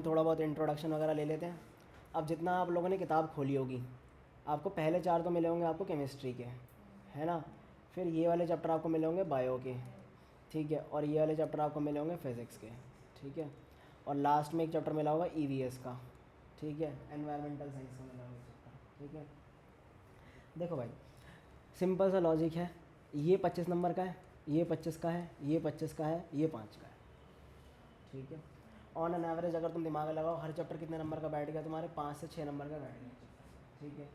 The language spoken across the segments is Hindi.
थोड़ा बहुत इंट्रोडक्शन वगैरह ले लेते हैं। अब जितना आप लोगों ने किताब खोली होगी, आपको पहले 4 तो मिले होंगे आपको केमिस्ट्री के, है ना। फिर ये वाले चैप्टर आपको मिले होंगे बायो के, ठीक है, और ये वाले चैप्टर आपको मिले होंगे फिज़िक्स के, ठीक है, और लास्ट में एक चैप्टर मिला होगा ईवीएस का, ठीक है, एनवायरमेंटल साइंस का मिला होगा चैप्टर, ठीक है। देखो भाई, सिंपल सा लॉजिक है, ये 25 नंबर का है, ये 25 का है, ये 25 का है, ये 5 का है, ठीक है। ऑन एन एवरेज अगर तुम दिमाग लगाओ, हर चैप्टर कितने नंबर का बैठ गया तुम्हारे, 5 से 6 नंबर का बैठ गया, ठीक है।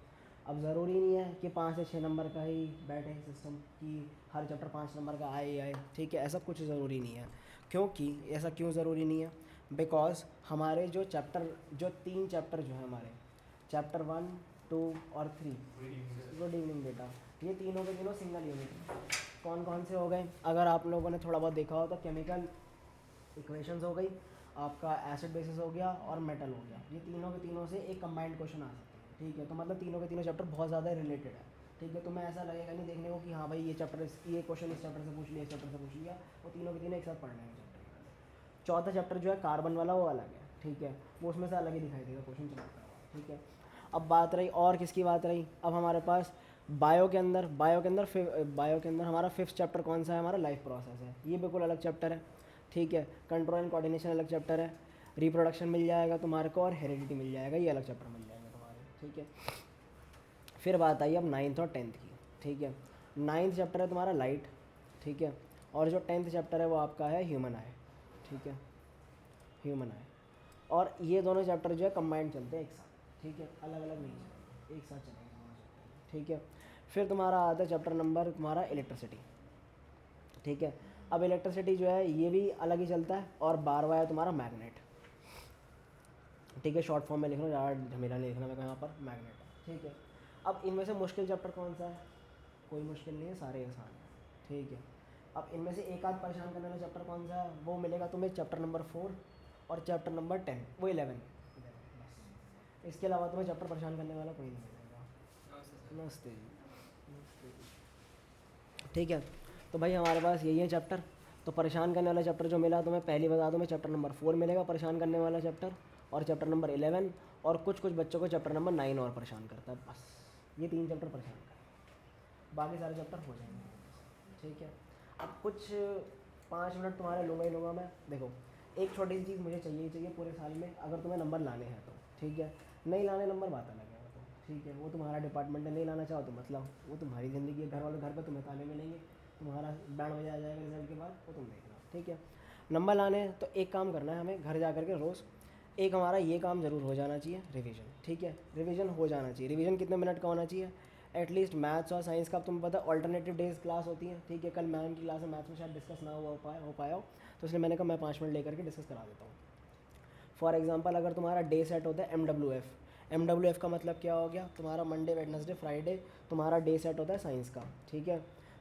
अब ज़रूरी नहीं है कि 5 से 6 नंबर का ही बैठे सिस्टम, कि हर चैप्टर 5 नंबर का आए ही आए, ठीक है, ऐसा कुछ ज़रूरी नहीं है। क्योंकि ऐसा क्यों ज़रूरी नहीं है, बिकॉज हमारे जो 3 चैप्टर जो है हमारे, चैप्टर 1, 2 और 3, गुड इवनिंग बेटा, ये तीनों के तीनों सिंगल यूनिट कौन कौन से हो गए, अगर आप लोगों ने थोड़ा बहुत देखा हो तो केमिकल इक्वेशंस हो गई, आपका एसिड बेसिस हो गया और मेटल हो गया, ये तीनों के तीनों से एक कंबाइंड क्वेश्चन आ सकते हैं, ठीक है। तो मतलब तीनों के तीनों चैप्टर बहुत ज़्यादा रिलेटेड है, ठीक है। तुम्हें ऐसा लगेगा नहीं देखने को कि हाँ भाई ये क्वेश्चन इस चैप्टर से पूछ लिया, इस चैप्टर से पूछ लिया, वो तीनों के तीनों एक साथ पढ़ने हैं चैप्टर। चौथा चैप्टर जो है कार्बन वाला, वो अलग है, ठीक है, वो उसमें से अलग ही दिखाई देगा क्वेश्चन चैप्टर, ठीक है। अब बात रही और किसकी बात रही, अब हमारे पास बायो के अंदर हमारा 5th चैप्टर कौन सा है, हमारा लाइफ प्रोसेस है, ये बिल्कुल अलग चैप्टर है, ठीक है। कंट्रोल एंड कोऑर्डिनेशन अलग चैप्टर है, रिप्रोडक्शन मिल जाएगा तुम्हारे को, और हेरिडिटी मिल जाएगा, ये अलग चैप्टर मिल जाएगा तुम्हारे, ठीक है। फिर बात आई अब 9th और 10th की, ठीक है। 9th चैप्टर है तुम्हारा लाइट, ठीक है, और जो 10th चैप्टर है वो आपका है ह्यूमन आई, ठीक है, ह्यूमन आई। और ये दोनों चैप्टर जो है कंबाइंड चलते हैं एक साथ, ठीक है, अलग अलग नहीं चलेंगे, एक साथ चलेंगे दोनों चैप्टर, ठीक है। फिर तुम्हारा आता है चैप्टर नंबर तुम्हारा इलेक्ट्रिसिटी, ठीक है। अब इलेक्ट्रिसिटी जो है ये भी अलग ही चलता है, और 12वां है तुम्हारा मैग्नेट, ठीक है, शॉर्ट फॉर्म में लिख लो, ज़्यादा झमेला नहीं लिखना मेरे को यहाँ पर, मैग्नेट, ठीक है। अब इनमें से मुश्किल चैप्टर कौन सा है, कोई मुश्किल नहीं है, सारे आसान हैं, ठीक है। अब इनमें से एक आध परेशान करने वाला चैप्टर कौन सा है, वो मिलेगा तुम्हें चैप्टर नंबर 4 और चैप्टर नंबर 10, वो 11 बस। इसके अलावा तुम्हें चैप्टर परेशान करने वाला कोई नहीं मिलेगा। नमस्ते जी, ठीक है। तो भाई हमारे पास यही है चैप्टर। तो परेशान करने वाला चैप्टर जो मिला तुम्हें, पहली बता दूँ मैं, चैप्टर नंबर 4 मिलेगा परेशान करने वाला चैप्टर, और चैप्टर नंबर 11, और कुछ कुछ बच्चों को चैप्टर नंबर 9 और परेशान करता है, बस ये 3 चैप्टर परेशान करता है, बाकी सारे चैप्टर हो जाएंगे, ठीक है। अब कुछ 5 मिनट तुम्हारे लूँगा ही लूँगा मैं। देखो, एक छोटी सी चीज़ मुझे चाहिए ही चाहिए पूरे साल में, अगर तुम्हें नंबर लाने हैं तो, ठीक है, नहीं लाने नंबर बात अलग है, वो तो ठीक है, वो तुम्हारा डिपार्टमेंट है, नहीं लाना चाहो तो मत लाओ, वो तुम्हारी ज़िंदगी है, घर वाले घर पर तुम्हें ताने मिलेंगे, तुम्हारा बैंड बजाया जाएगा रिजल्ट के बाद, वो तुम देख लो, ठीक है। नंबर लाने हैं तो एक काम करना है हमें, घर जा कर के रोज़ एक हमारा ये काम ज़रूर हो जाना चाहिए, रिवीजन, ठीक है, रिवीजन हो जाना चाहिए। रिवीजन कितने मिनट का होना चाहिए, एटलीस्ट मैथ्स और साइंस का, अब तुम्हें पता है ऑल्टरनेटिव डेज क्लास होती है, ठीक है। कल मैम की क्लास है, मैथ्स में शायद डिस्कस ना हो पाया हो, तो इसलिए मैंने कहा मैं 5 मिनट लेकर के डिस्कस करा देता हूँ। फॉर एग्जांपल, अगर तुम्हारा डे सेट होता है MWF का मतलब क्या हो गया, तुम्हारा मंडे वेडनेसडे फ्राइडे तुम्हारा डे सेट होता है साइंस का, ठीक है,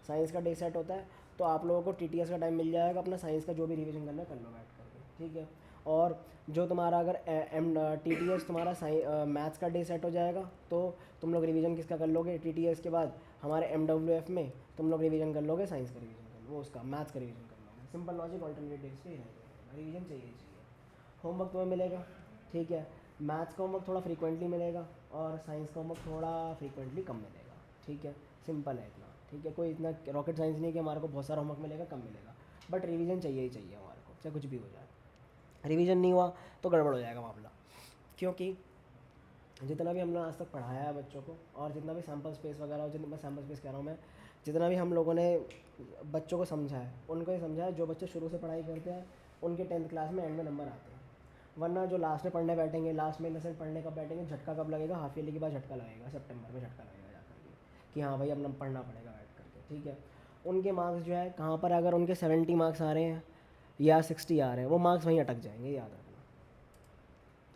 साइंस का डे सेट होता है। तो आप लोगों को TTS का टाइम मिल जाएगा, अपना साइंस का जो भी रिवीजन करना है कर लो बैठ करके, ठीक है। और जो तुम्हारा अगर TTS तुम्हारा मैथ्स का डे सेट हो जाएगा, तो तुम लोग रिवीजन किसका कर लोगे, TTS के बाद हमारे MWF में तुम लोग रिवीजन कर लोगे, साइंस का रिवीजन कर लो, वो उसका मैथ्स का रिवीजन कर लोगे। सिंपल लॉजिक, ऑल्टरनेट डेज पे ही रहेगा, रिवीजन चाहिए होमवर्क तुम्हें मिलेगा, ठीक है। मैथ्स का होमवर्क थोड़ा फ्रीक्वेंटली मिलेगा, और साइंस का होमवर्क थोड़ा फ्रीक्वेंटली कम मिलेगा, ठीक है। सिंपल है इतना, ठीक है, कोई इतना रॉकेट साइंस नहीं है कि हमारे को बहुत सारा होमवर्क मिलेगा, कम मिलेगा, बट रिवीजन चाहिए ही चाहिए हमारे को, चाहे कुछ भी हो जाए। रिवीजन नहीं हुआ तो गड़बड़ हो जाएगा मामला, क्योंकि जितना भी हमने आज तक पढ़ाया है बच्चों को, और जितना भी सैम्पल स्पेस वगैरह, जितना मैं सैम्पल स्पेस कह रहा हूँ मैं, जितना भी हम लोगों ने बच्चों को समझा है, उनको ये समझा है, जो बच्चे शुरू से पढ़ाई करते हैं उनके 10th क्लास में एंड में नंबर आते हैं। वरना जो लास्ट में पढ़ने बैठेंगे, लास्ट में इन द सेंस पढ़ने कब बैठेंगे, झटका कब लगेगा, हाफ ईयरली के बाद झटका लगेगा, सितंबर में झटका लगेगा जा करके, कि हाँ भाई अब पढ़ना पड़ेगा बैठ करके, ठीक है। उनके मार्क्स जो है कहाँ पर, अगर उनके 70 मार्क्स आ रहे हैं या 60 आ रहे हैं, वो मार्क्स वहीं अटक जाएंगे, याद रखना,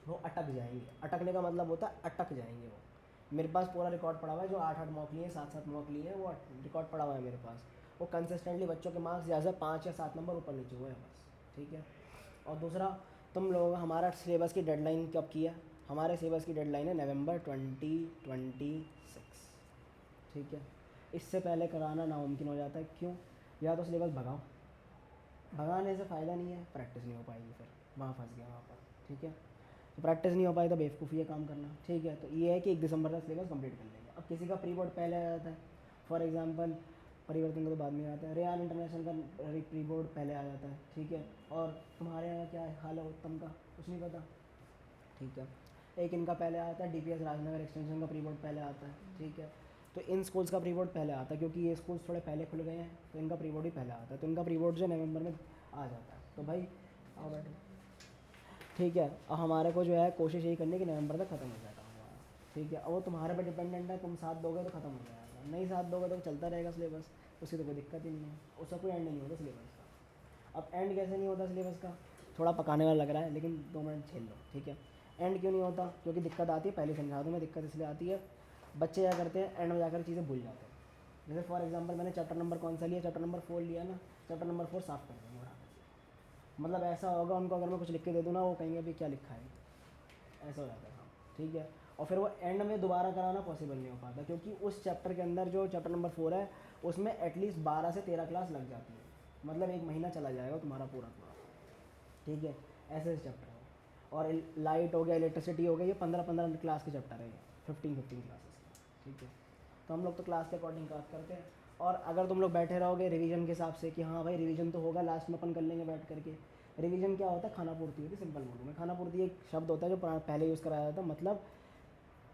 वो अटक जाएंगे। अटकने का मतलब होता है अटक जाएंगे वो। मेरे पास पूरा रिकॉर्ड पड़ा हुआ है, जो 8-8 मॉक लिए, 7-7 मॉक लिए हैं, वो रिकॉर्ड पड़ा हुआ है मेरे पास। वो कंसिस्टेंटली बच्चों के मार्क्स ज़्यादा 5 या 7 नंबर ऊपर नीचे हुए हैं बस, ठीक है। और दूसरा, तुम लोग, हमारा सिलेबस की डेडलाइन कब की है, हमारे सिलेबस की डेडलाइन है नवंबर 2026, ठीक है। इससे पहले कराना नामुमकिन हो जाता है, क्यों, या तो सिलेबस भगाने से फ़ायदा नहीं है, प्रैक्टिस नहीं हो पाएगी, फिर वहाँ फंस गया वहाँ पर, ठीक है। तो प्रैक्टिस नहीं हो पाई तो बेवकूफ़ी है काम करना, ठीक है। तो ये है कि 1 दिसंबर तक सिलेबस कंप्लीट कर लेंगे। अब किसी का प्री बोर्ड पहले आ जाता है, फॉर एग्जांपल परिवर्तन का तो बाद में आता है, रेयान इंटरनेशनल का प्री बोर्ड पहले आ जाता है, ठीक है। और तुम्हारे यहाँ क्या हाल है उत्तम का, कुछ नहीं पता, ठीक है। एक इनका पहले आता है, DPS राजनगर एक्सटेंशन का प्री बोर्ड पहले आता है, ठीक है। तो इन स्कूल्स का प्री बोर्ड पहले आता है क्योंकि ये स्कूल्स थोड़े पहले खुल गए हैं, तो इनका प्री बोर्ड ही पहले आता है। तो इनका प्री बोर्ड जो नवंबर में आ जाता है। तो भाई आओ बैठो, ठीक है। अब हमारे को जो है कोशिश यही करनी है कि नवंबर तक ख़त्म हो जाएगा हमारा, ठीक है। अब वो तुम्हारे पे डिपेंडेंट है, तुम साथ दोगे तो ख़त्म हो जाएगा, नहीं साथ दोगे तो चलता रहेगा सिलेबस, उसकी तो कोई दिक्कत ही नहीं है, उसका कोई एंड नहीं होता सिलेबस का। अब एंड कैसे नहीं होता सिलेबस का, थोड़ा पकाने वाला लग रहा है लेकिन 2 मिनट झेल लो, ठीक है। एंड क्यों नहीं होता, क्योंकि दिक्कत आती है, पहले समझा दूँ मैं, दिक्कत इसलिए आती है, बच्चे क्या करते हैं एंड में जाकर चीज़ें भूल जाते हैं। जैसे फॉर एग्जांपल मैंने चैप्टर नंबर कौन सा लिया, चैप्टर नंबर 4 लिया ना, चैप्टर नंबर 4 साफ कर देंगे उठा कर। मतलब ऐसा होगा उनको, अगर मैं कुछ लिख के दे दूँ ना, वो कहेंगे अभी क्या लिखा है, ऐसा हो जाता है काम, ठीक है। और फिर वो एंड में दोबारा कराना पॉसिबल नहीं हो पाता, क्योंकि उस चैप्टर के अंदर जो चैप्टर नंबर 4 है उसमें एटलीस्ट 12 से 13 क्लास लग जाती है, मतलब 1 महीना चला जाएगा तुम्हारा पूरा पूरा, ठीक है। ऐसे चैप्टर है। और लाइट हो गया, इलेक्ट्रिसिटी हो गया, ये 15-15 क्लास के चैप्टर है, ये 15-15 क्लासेस के, ठीक है। तो हम लोग तो क्लास के अकॉर्डिंग क्लास करते हैं। और अगर तुम लोग बैठे रहोगे रिवीजन के हिसाब से कि हाँ भाई रिवीजन तो होगा, लास्ट में अपन कर लेंगे बैठ करके, रिवीजन क्या होता है, खाना पूर्ति होती है, सिंपल बोलूँ मैं, खाना पूर्ति एक शब्द होता है जो पहले यूज़ कराया जाता है, मतलब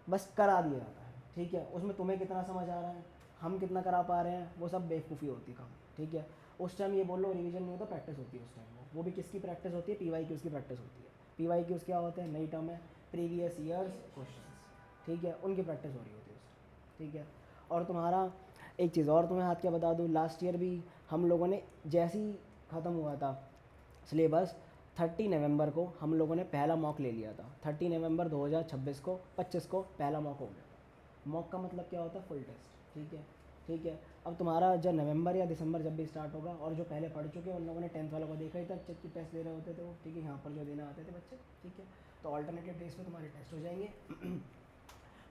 बस करा दिया जाता है, ठीक है। उसमें तुम्हें कितना समझ आ रहा है, हम कितना करा पा रहे हैं, वो सब बेवकूफ़ी होती है काम, ठीक है। उस टाइम ये बोल लो रिवीजन नहीं होता, प्रैक्टिस होती है उस टाइम, वो भी किसकी प्रैक्टिस होती है, PYQs की प्रैक्टिस होती है। PYQs क्या होते हैं, नई टर्म है, प्रीवियस ईयर्स क्वेश्चंस, ठीक है, उनकी प्रैक्टिस हो रही होती है उस टाइम, ठीक है। और तुम्हारा एक चीज़ और तुम्हें हाथ क्या बता दूँ, लास्ट ईयर भी हम लोगों ने जैसे ही ख़त्म हुआ था सिलेबस, 30 नवंबर को हम लोगों ने पहला मॉक ले लिया था। 30 नवंबर 2026 को 25 को पहला मॉक हो गया। मॉक का मतलब क्या होता है, फुल टेस्ट, ठीक है, ठीक है। अब तुम्हारा जब नवंबर या दिसंबर जब भी स्टार्ट होगा, और जो पहले पढ़ चुके हैं उन लोगों ने 10th वालों को देखा ही था, चेक की टेस्ट दे रहे होते थे वो, ठीक है, यहाँ पर जो देने आते थे बच्चे, ठीक है। तो ऑल्टरनेटिव डेज पे तुम्हारे टेस्ट हो जाएंगे।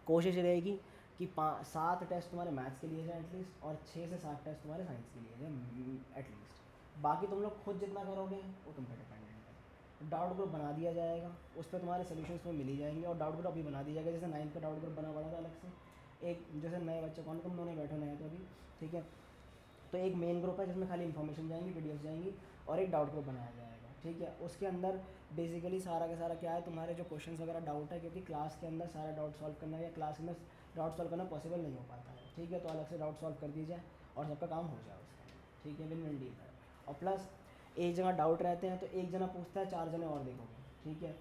कोशिश रहेगी कि 7 टेस्ट तुम्हारे मैथ्स के लिए जाए एटलीस्ट, और 6 से 7 टेस्ट तुम्हारे साइंस के लिए जाए एटलीस्ट। बाकी तुम लोग खुद जितना करोगे वो तुम पे डिपेंडेंट है। डाउट ग्रुप बना दिया जाएगा, उस पर तुम्हारे सोल्यूशंस तुम्हें मिल ही जाएंगे, और डाउट ग्रुप अभी बना दिया जाएगा, जैसे 9th का डाउट ग्रुप बना पड़ा था अलग से। एक जैसे नए बच्चे कौन, तुम दोनों बैठो नए तो अभी, ठीक है। तो एक मेन ग्रुप है जिसमें खाली इन्फॉर्मेशन जाएंगी, PDF जाएंगी, और एक डाउट ग्रुप बनाया जाएगा, ठीक है। उसके अंदर बेसिकली सारा का सारा क्या है, तुम्हारे जो क्वेश्चंस वगैरह डाउट है, क्योंकि क्लास के अंदर सारा डाउट सॉल्व करना या क्लास में डाउट सॉल्व करना पॉसिबल नहीं हो पाता है, ठीक है। तो अलग से डाउट सॉल्व कर दी जाए और सबका काम हो जाए उसका, ठीक है, विन विन डील है। और प्लस एक जगह डाउट रहते हैं तो एक जना पूछता है, 4 जने और देखोगे, ठीक है।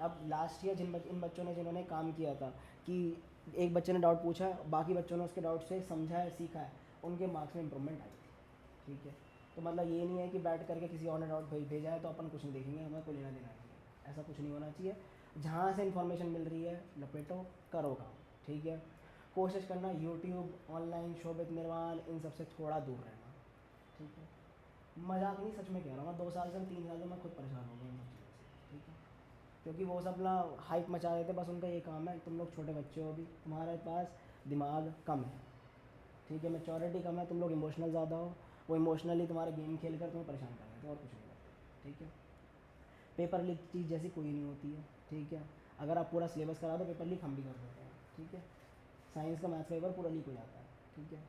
अब लास्ट ईयर इन बच्चों ने जिन्होंने काम किया था कि एक बच्चे ने डाउट पूछा है, बाकी बच्चों ने उसके डाउट से समझा है, सीखा है, उनके मार्क्स में इंप्रूवमेंट आई थी, ठीक है। तो मतलब ये नहीं है कि बैठ करके किसी और ने डाउट भेजा है तो अपन कुछ नहीं देखेंगे, हमें कोई लेना देना नहीं है, ऐसा कुछ नहीं होना चाहिए। जहाँ से इन्फॉर्मेशन मिल रही है लपेटो, करो काम, ठीक है। कोशिश करना यूट्यूब, ऑनलाइन, शोभित निर्वाण, इन सब से थोड़ा दूर रहना, ठीक है। मजाक नहीं, सच में कह रहा हूँ, मैं 2 साल से 3 साल से मैं खुद परेशान हो गया इन सब चीज़ों से, ठीक है। क्योंकि वो सब ना हाइप मचा रहे थे, बस उनका ये काम है, तुम लोग छोटे बच्चे हो अभी, तुम्हारे पास दिमाग कम है, ठीक है, मैच्योरिटी कम है, तुम लोग इमोशनल ज़्यादा हो, वो इमोशनली तुम्हारे गेम खेल कर तुम्हें परेशान कर देते हैं और कुछ नहीं करते, ठीक है। पेपर लीक चीज़ जैसी कोई नहीं होती है, ठीक है। अगर आप पूरा सिलेबस करा दो पेपर लीक हम भी कर देते हैं, ठीक है। साइंस का मैथ्स पेपर पूरा लीक हो जाता है, ठीक है,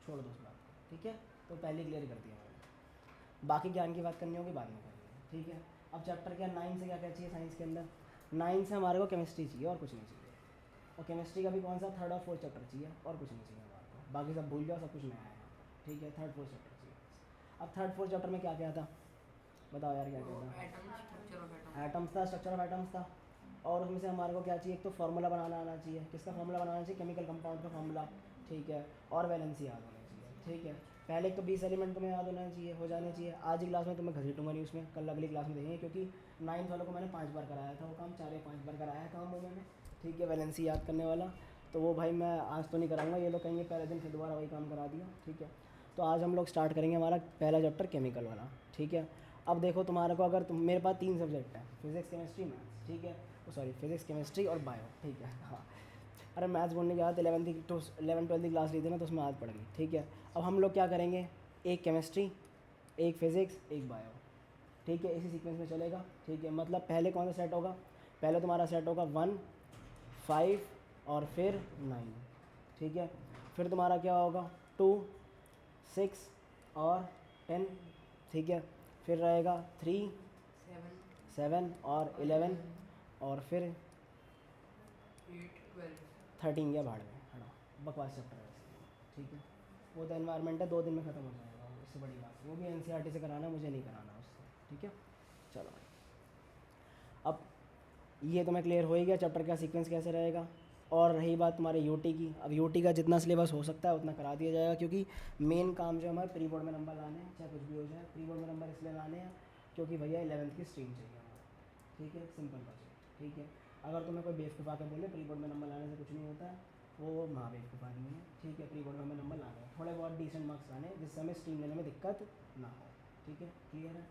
छोड़ दो उस बात को, ठीक है। तो पहले क्लियर कर दिया मैंने, बाकी ज्ञान की बात करनी होगी बाद में करेंगे, ठीक है। अब चैप्टर क्या 9 से क्या क्या चाहिए साइंस के अंदर, 9 से हमारे को केमिस्ट्री चाहिए और कुछ नहीं चाहिए। और केमिस्ट्री का भी कौन सा 3rd और 4th चैप्टर चाहिए और कुछ नहीं चाहिए हमारे को, बाकी सब भूल जाओ, सब कुछ नया है यहाँ पर, ठीक है। 3rd 4th चैप्टर चाहिए। अब 3rd 4th चैप्टर में क्या क्या था, बताओ यार क्या क्या था। एटम्स था, स्ट्रक्चर ऑफ एटम्स था, और उसमें से हमारे को क्या चाहिए, एक तो फार्मूला बनाना आना चाहिए, किसका फार्मूला बनाना चाहिए, केमिकल कंपाउंड का फार्मूला, ठीक है। और वैलेंसी याद होना चाहिए, ठीक है। पहले एक तो 20 एलिमेंट तुम्हें याद होना चाहिए, हो जाने चाहिए। आज की क्लास में तुम्हें घसीटूंगा नहीं उसमें, कल अगली क्लास में देखेंगे, क्योंकि 9th वालों को मैंने 5 बार कराया था वो काम, 4 या 5 बार कराया काम वो मैंने, ठीक है। वैलेंसी याद करने वाला तो वो भाई मैं आज तो नहीं कराऊंगा, ये लोग कहेंगे पहले दिन फिर दोबारा वही काम करा दिया, ठीक है। तो आज हम लोग स्टार्ट करेंगे हमारा पहला चैप्टर केमिकल वाला, ठीक है। अब देखो तुम्हारे को, अगर तुम, मेरे पास 3 सब्जेक्ट है, फिजिक्स केमिस्ट्री मैथ्स, ठीक है, सॉरी फिजिक्स केमिस्ट्री और बायो, ठीक है, हाँ। अरे मैथ्स बोलने के बाद 11 12 क्लास ली थी ना, तो उसमें आदत पड़ गई, ठीक है। अब हम लोग क्या करेंगे, एक केमिस्ट्री, एक फिज़िक्स, एक बायो, ठीक है, इसी सीक्वेंस में चलेगा। ठीक है, मतलब पहले कौन सा सेट होगा, पहले तुम्हारा सेट होगा 1 5 और फिर 9। ठीक है, फिर तुम्हारा क्या होगा 2 6 और 10। ठीक है, फिर रहेगा 3 7 और 11 और फिर 13 गया भाड़ में, हटाओ बकवास चैप्टर है इसलिए। ठीक है, वो तो एनवायरनमेंट है, 2 दिन में ख़त्म हो जाएगा, उससे बड़ी बात वो भी एनसीईआरटी से कराना है, मुझे नहीं कराना उससे। ठीक है, चलो अब ये तुम्हें क्लियर हो ही गया चैप्टर का सीक्वेंस कैसे रहेगा। और रही बात तुम्हारे यूटी की, अब यूटी का जितना सिलेबस हो सकता है उतना करा दिया जाएगा, क्योंकि मेन काम जो हमारे प्री बोर्ड में नंबर लाने हैं, चाहे कुछ भी हो जाए प्री बोर्ड में नंबर इसलिए लाने हैं क्योंकि भैया 11th की स्ट्रीम चाहिए हमारा। ठीक है, सिंपल बात। ठीक है, अगर तुम्हें कोई बेवकूफ़ आके बोले प्री बोर्ड में नंबर लाने से कुछ नहीं होता है, वो महा बेवकूफ़ आदमी है। ठीक है, प्री बोर्ड में हमें नंबर लाने हैं, थोड़े बहुत डिसेंट मार्क्स लाने हैं जिससे हमें स्ट्रीम लेने में दिक्कत ना हो। ठीक है, क्लियर है।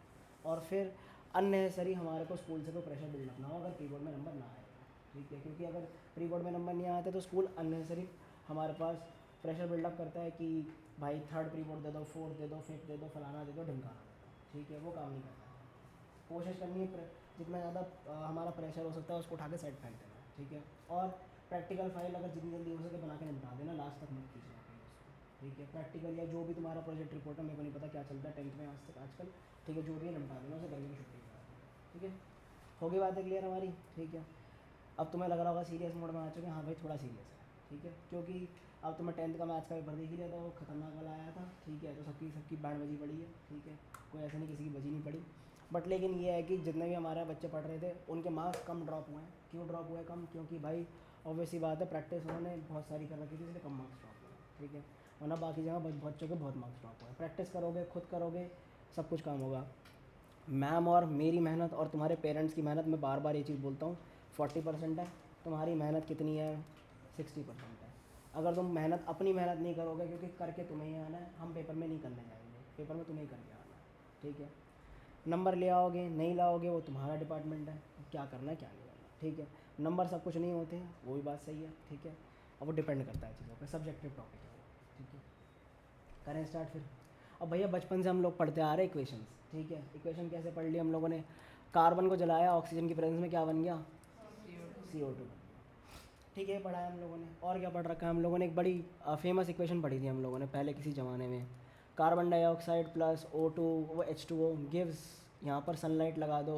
और फिर अननेसेसरी हमारे को स्कूल से कोई प्रेशर बिल्डअप ना हो अगर प्री बोर्ड में नंबर ना आए। ठीक है, क्योंकि अगर प्री बोर्ड में नंबर नहीं आते तो स्कूल अननेसेसरी हमारे पास प्रेशर बिल्डअप करता है कि भाई 3rd प्री बोर्ड दे दो, 4th दे दो, 5th दे दो, फलाना दे दो, ढिमकाना दे दो। ठीक है, वो काम नहीं करता है। कोशिश करनी है जितना ज़्यादा हमारा प्रेशर हो सकता है उसको उठा के सेट फेंक देना। ठीक है, और प्रैक्टिकल फाइल अगर जितनी जल्दी हो सके बना के निपटा देना, लास्ट तक मत कीजिए कहीं उसको। ठीक है, प्रैक्टिकल या जो भी तुम्हारा प्रोजेक्ट रिपोर्ट है, मेरे को नहीं पता क्या चलता है 10th में आज तक आजकल। ठीक है, जो भी है निपटा देना उसे, गर्मी की छुट्टी करा देना। ठीक है, होगी बातें क्लियर हमारी। ठीक है, अब तुम्हें लग रहा होगा सीरियस मोड में आ चुके हैं, हाँ भाई थोड़ा सीरियस है। ठीक है, क्योंकि अब तुम्हें 10th का मैथ्स का पेपर देख ही लिया था, वो खतरनाक वाला आया था। ठीक है, तो सबकी सबकी बैंड बजी पड़ी है। ठीक है, कोई ऐसा नहीं किसी की बजी नहीं पड़ी, बट लेकिन ये है कि जितने भी हमारे बच्चे पढ़ रहे थे उनके मार्क्स कम ड्रॉप हुए हैं। क्यों ड्रॉप हुए कम, क्योंकि भाई ऑब्वियसली बात है प्रैक्टिस उन्होंने बहुत सारी कर रखी थी इसलिए कम मार्क्स ड्रॉप हुए। ठीक है, वरना बाकी जगह बच्चों के बहुत मार्क्स ड्रॉप हुए। प्रैक्टिस करोगे, खुद करोगे, सब कुछ काम होगा। मैम और मेरी मेहनत और तुम्हारे पेरेंट्स की मेहनत, मैं बार बार ये चीज़ बोलता हूँ, 40% है, तुम्हारी मेहनत कितनी है 60% है। अगर तुम मेहनत अपनी मेहनत नहीं करोगे, क्योंकि करके तुम्हें ही आना है, हम पेपर में नहीं करने जाएंगे, पेपर में तुम्हें ही करके आना है। ठीक है, नंबर ले आओगे नहीं लाओगे वो तुम्हारा डिपार्टमेंट है, क्या करना है क्या नहीं करना। ठीक है, नंबर सब कुछ नहीं होते हैं, वो भी बात सही है। ठीक है, अब वो डिपेंड करता है चीज़ों पर, सब्जेक्टिव टॉपिक है वो। ठीक है, करें स्टार्ट फिर। अब भैया बचपन से हम लोग पढ़ते आ रहे इक्वेशंस। ठीक है, इक्वेशन कैसे पढ़ ली हम लोगों ने, कार्बन को जलाया ऑक्सीजन की प्रेजेंस में क्या बन गया, CO2। ठीक है, पढ़ा है हम लोगों ने। और क्या पढ़ रखा है हम लोगों ने, एक बड़ी फेमस इक्वेशन पढ़ी थी हम लोगों ने पहले किसी ज़माने में, कार्बन डाइऑक्साइड प्लस O2 वो H2O गिव्स, यहाँ पर सनलाइट लगा दो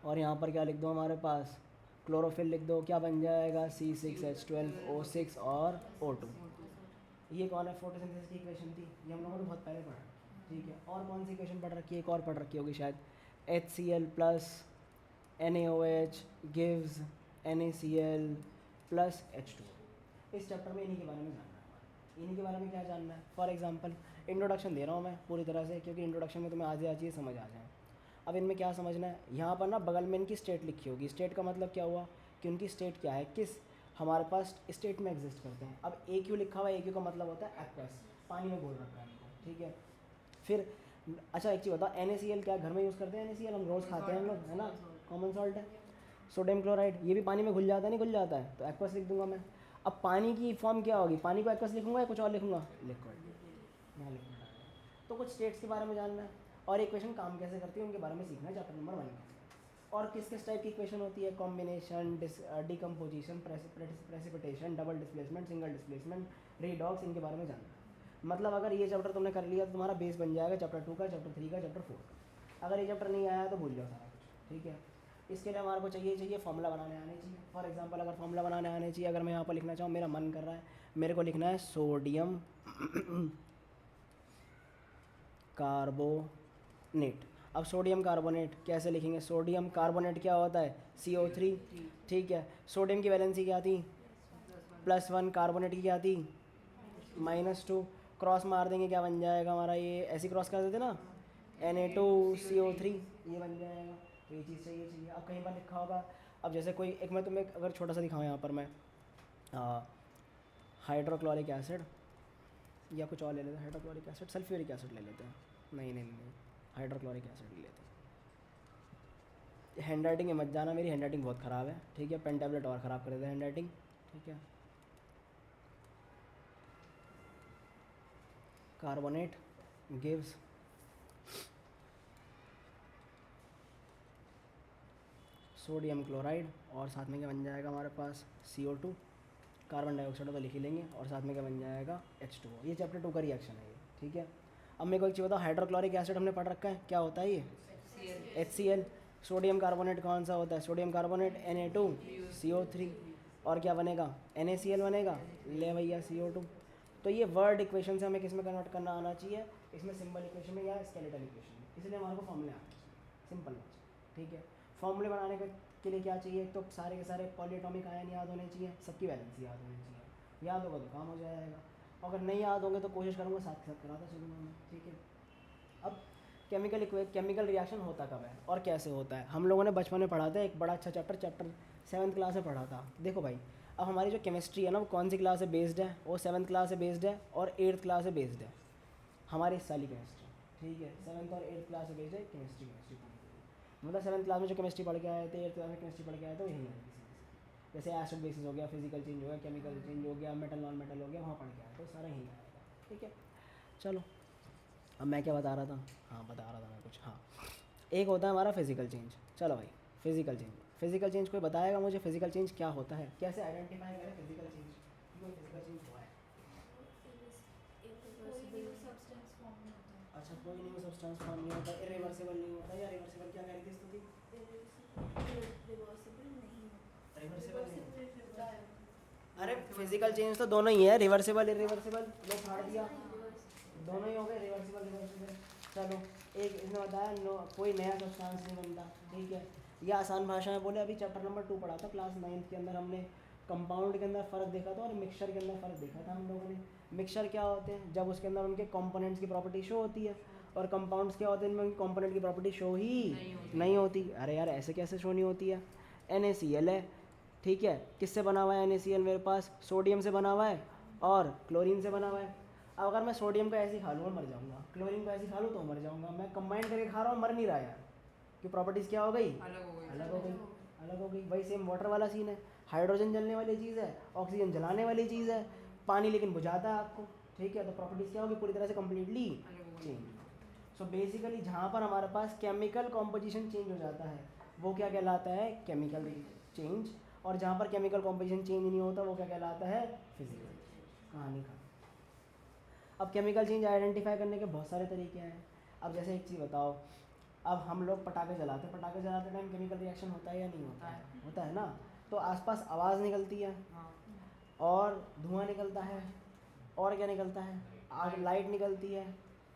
और यहाँ पर क्या लिख दो हमारे पास, क्लोरोफिल लिख दो, क्या बन जाएगा C6H12O6 और O2। ये कौन है, फोटोसिंथेसिस की इक्वेशन थी, ये हम लोगों ने बहुत पहले पढ़ा। ठीक है, और कौन सी इक्वेशन पढ़ रखी है, एक और पढ़ रखी होगी शायद, HCl plus NaOH gives NaCl plus H2O। इस चैप्टर में इन्हीं के बारे में जानना है हमारे, इन्हीं के बारे में क्या जानना है। फॉर एग्जांपल इंट्रोडक्शन दे रहा हूँ मैं पूरी तरह से, क्योंकि इंट्रोडक्शन में तुम्हें आधी चीज़ समझ आ जाए। अब इनमें क्या समझना है, यहाँ पर ना बगल में इनकी स्टेट लिखी होगी। स्टेट का मतलब क्या हुआ कि उनकी स्टेट क्या है, किस हमारे पास स्टेट में एग्जिस्ट करते हैं। अब AQ लिखा हुआ है, AQ का मतलब होता है एक्वस, पानी में घोल रखा है इनको। ठीक है, फिर अच्छा एक चीज़ बताओ, NaCl क्या घर में यूज़ करते हैं, NaCl हम रोज़ खाते हैं हम लोग, है ना, कॉमन सॉल्ट है। सोडियम क्लोराइड ये भी पानी में घुल जाता है, नहीं घुल जाता है, तो एक्वस लिख दूंगा मैं। अब पानी की फॉर्म क्या होगी, पानी को एक्वस लिखूंगा या कुछ और लिखूंगा, लिक्विड, यहाँ लिखूंगा। तो कुछ स्टेट्स के बारे में जानना है और इक्वेशन काम कैसे करती है उनके बारे में सीखना है चैप्टर नंबर 1 में। और किस किस टाइप की इक्वेशन होती है, combination, decomposition, precipitation, double displacement, single displacement, redox, इनके बारे में जानना है। मतलब अगर ये चैप्टर तुमने कर लिया तो तुम्हारा बेस बन जाएगा चैप्टर 2 का, चैप्टर 3 का, चैप्टर 4 का। अगर ये चैप्टर नहीं आया तो भूल जाओ सारा कुछ। ठीक है, इसके लिए हमारे को चाहिए फॉर्मूला बनाने आने चाहिए। फॉर एग्जांपल अगर फॉर्मूला बनाने आने चाहिए, अगर मैं यहाँ पर लिखना चाहूँ, मेरा मन कर रहा है मेरे को लिखना है सोडियम कार्बोनेट। अब सोडियम कार्बोनेट कैसे लिखेंगे, सोडियम कार्बोनेट क्या होता है CO3। ठीक है, सोडियम की वैलेंसी क्या थी +1, कार्बोनेट की क्या थी -2, क्रॉस मार देंगे क्या बन जाएगा हमारा, ये ऐसी क्रॉस कर देते ना Na2CO3, ये बन जाएगा। तो ये चीज़ चाहिए। अब कहीं पर लिखा होगा, अब जैसे कोई एक मैं तुम्हें अगर छोटा सा दिखाऊँ यहाँ पर मैं, हाइड्रोक्लोरिक एसिड या कुछ और ले लेते हैं, हाइड्रोक्लोरिक एसिड, सल्फ्यूरिक एसिड ले लेते हैं, नहीं हाइड्रोक्लोरिक एसिड ले लेते हैं। हैंड राइटिंग में मत जाना, मेरी हैंड राइटिंग बहुत ख़राब है। ठीक है, पेन टैबलेट और ख़राब कर देते हैं हैंड राइटिंग। ठीक है, कार्बोनेट गिव्स सोडियम क्लोराइड, और साथ में क्या बन जाएगा हमारे पास CO2, कार्बन डाइऑक्साइड तो लिख ही लेंगे, और साथ में क्या बन जाएगा H2O। ये चैप्टर 2 का रिएक्शन है ये, ठीक है। अब मेरे को एक चीज़ बताओ, हाइड्रोक्लोरिक एसिड हमने पढ़ रखा है, क्या होता है ये? HCl। सोडियम कार्बोनेट कौन सा होता है? सोडियम कार्बोनेट Na2CO3, और क्या बनेगा? NaCl बनेगा, ले भैया CO2। तो ये वर्ड इक्वेशन से हमें किस में कन्वर्ट करना आना चाहिए? इसमें सिंबल इक्वेशन में या स्केलेटल इक्वेशन में, इसलिए हमारे को फॉर्मूले आने चाहिए, सिंपल बात, ठीक है। फॉर्मूले बनाने के लिए क्या चाहिए? तो सारे के सारे पॉलीएटॉमिक आयन याद होने चाहिए, सबकी वैलेंसी याद होनी चाहिए। याद होगा तो काम हो जाएगा, अगर नहीं याद होंगे तो कोशिश करूँगा साथ के साथ कराता चलूँगा मैं, ठीक है। अब केमिकल रिएक्शन होता कब है और कैसे होता है? हम लोगों ने बचपन में पढ़ा था, एक बड़ा अच्छा चैप्टर 7th क्लास में पढ़ा था। देखो भाई, अब हमारी जो केमिस्ट्री है ना, वो कौन सी क्लास से बेस्ड है? वो 7th क्लास से बेस्ड है और 8th क्लास से बेस्ड है हमारी इस साल की केमिस्ट्री, ठीक है। 7th और 8th क्लास से बेस्ड है केमिस्ट्री मतलब 7th क्लास में जो केमिस्ट्री पढ़ के आए थे, 8th क्लास में केमिस्ट्री पढ़ के आए थे, यही है। जैसे एसिड बेसिस हो गया, फिजिकल चेंज हो गया, केमिकल चेंज हो गया, मेटल नॉन मेटल हो गया, वहाँ पढ़ के आए तो सारा यही आएगा, ठीक है। चलो, अब मैं क्या बता रहा था? हाँ, बता रहा था मैं कुछ, हाँ। एक होता है हमारा फिजिकल चेंज। चलो भाई, फिजिकल चेंज कोई बताएगा मुझे फिजिकल चेंज क्या होता है? कैसे आइडेंटिफाई करें फिजिकल चेंज, फिजिकल चेंज हुआ है? अच्छा, कोई न्यू सब्सटेंस फॉर्म नहीं होता, इरिवर्सिबल नहीं होता, या रिवर्सिबल क्या कह रही थी स्तुति? रिवर्सिबल नहीं। अरे फिजिकल चेंज तो दोनों ही है, रिवर्सिबल इरिवर्सिबल, ये छाड़ दिया, दोनों ही हो गए, रिवर्सिबल रिवर्सिबल। चलो, एक इसने बताया कोई नया सब्सटेंस नहीं बनता, ठीक है। ये आसान भाषा में बोले, अभी चैप्टर नंबर 2 पढ़ा था क्लास 9th के अंदर, हमने कंपाउंड के अंदर फ़र्क देखा था और मिक्सचर के अंदर फ़र्क देखा था हम लोगों ने। मिक्सचर क्या होते हैं? जब उसके अंदर उनके कंपोनेंट्स की प्रॉपर्टी शो होती है, और कंपाउंड्स क्या होते हैं? इनमें उनकी कंपोनेंट की प्रॉपर्टी शो ही नहीं होती। अरे यार, ऐसे कैसे शो नहीं होती है? NaCl है, ठीक है। किससे बना हुआ है NaCl? मेरे पास सोडियम से बना हुआ है और क्लोरीन से बना हुआ है। अब अगर मैं सोडियम को ऐसे ही खा लूँ मर जाऊँगा, क्लोरीन को ऐसे ही खा लूँ तो मर जाऊँगा। मैं कंबाइन करके खा रहा हूँ, मर नहीं रहा यार, कि प्रॉपर्टीज़ क्या हो गई? अलग हो गई। वही सेम वाटर वाला सीन है, हाइड्रोजन जलने वाली चीज़ है, ऑक्सीजन जलाने वाली चीज़ है, पानी लेकिन बुझाता है आपको, ठीक है। तो प्रॉपर्टीज़ क्या होगी? पूरी तरह से कम्प्लीटली चेंज। सो बेसिकली जहाँ पर हमारे पास केमिकल कॉम्पोजिशन चेंज हो जाता है वो क्या कहलाता है? Chemical change. और जहाँ पर केमिकल कॉम्पोजिशन चेंज नहीं होता वो क्या कहलाता है? फिजिकल। कहानी खत्म। अब केमिकल चेंज आइडेंटिफाई करने के बहुत सारे तरीके हैं। अब जैसे एक चीज़ बताओ, अब हम लोग पटाखे जलाते टाइम केमिकल रिएक्शन होता है या नहीं होता है? होता है ना। तो आसपास आवाज़ निकलती है और धुआं निकलता है, और क्या निकलता है? आग, लाइट निकलती है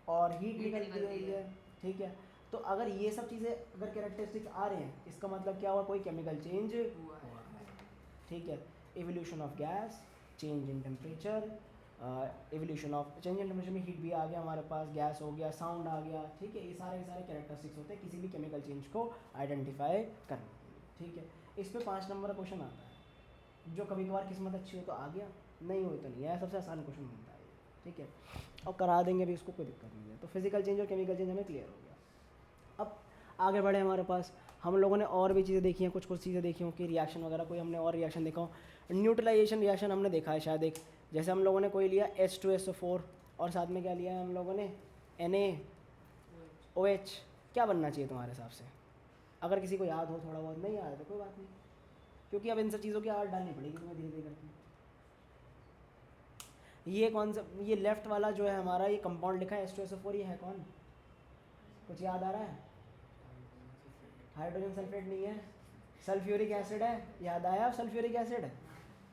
और हीट निकलती है, ठीक है। तो अगर ये सब चीज़ें अगर कैरेक्टरिस्टिक्स आ रहे हैं, इसका मतलब क्या हुआ? कोई केमिकल चेंज हुआ है, ठीक है। Evolution of gas, change in temperature, evolution of change in temperature में हीट भी आ गया हमारे पास, गैस हो गया, साउंड आ गया, ठीक है। ये सारे कैरेक्टरिस्टिक्स होते हैं किसी भी केमिकल चेंज को आइडेंटिफाई करने के लिए, ठीक है। इस पे 5 नंबर का क्वेश्चन आता है, जो कभी कभार किस्मत अच्छी हो तो आ गया, नहीं हुई तो नहीं आया, सबसे आसान क्वेश्चन बनता है ये, ठीक है। और करा देंगे भी, इसको कोई दिक्कत नहीं है। तो फिजिकल चेंज और केमिकल चेंज हमें क्लियर हो गया। अब आगे बढ़े, हमारे पास हम लोगों ने और भी चीज़ें देखी हैं, कुछ चीज़ें देखी हों कि रिएक्शन वगैरह कोई हमने और रिएक्शन देखा हो। न्यूट्रलाइजेशन रिएक्शन हमने देखा है शायद एक, जैसे हम लोगों ने कोई लिया H2SO4 और साथ में क्या लिया है हम लोगों ने? NaOH। क्या बनना चाहिए तुम्हारे हिसाब से? अगर किसी को याद हो, थोड़ा बहुत नहीं याद है तो कोई बात नहीं, क्योंकि अब इन सब चीज़ों की आदत डालनी पड़ेगी तुम्हें धीरे धीरे करके। ये कौन सा, ये लेफ्ट वाला जो है हमारा, ये कंपाउंड लिखा है H2SO4, ये है कौन? कुछ याद आ रहा है? हाइड्रोजन सल्फेट नहीं है, सल्फ्यूरिक एसिड है। याद आया? सल्फ्यूरिक एसिड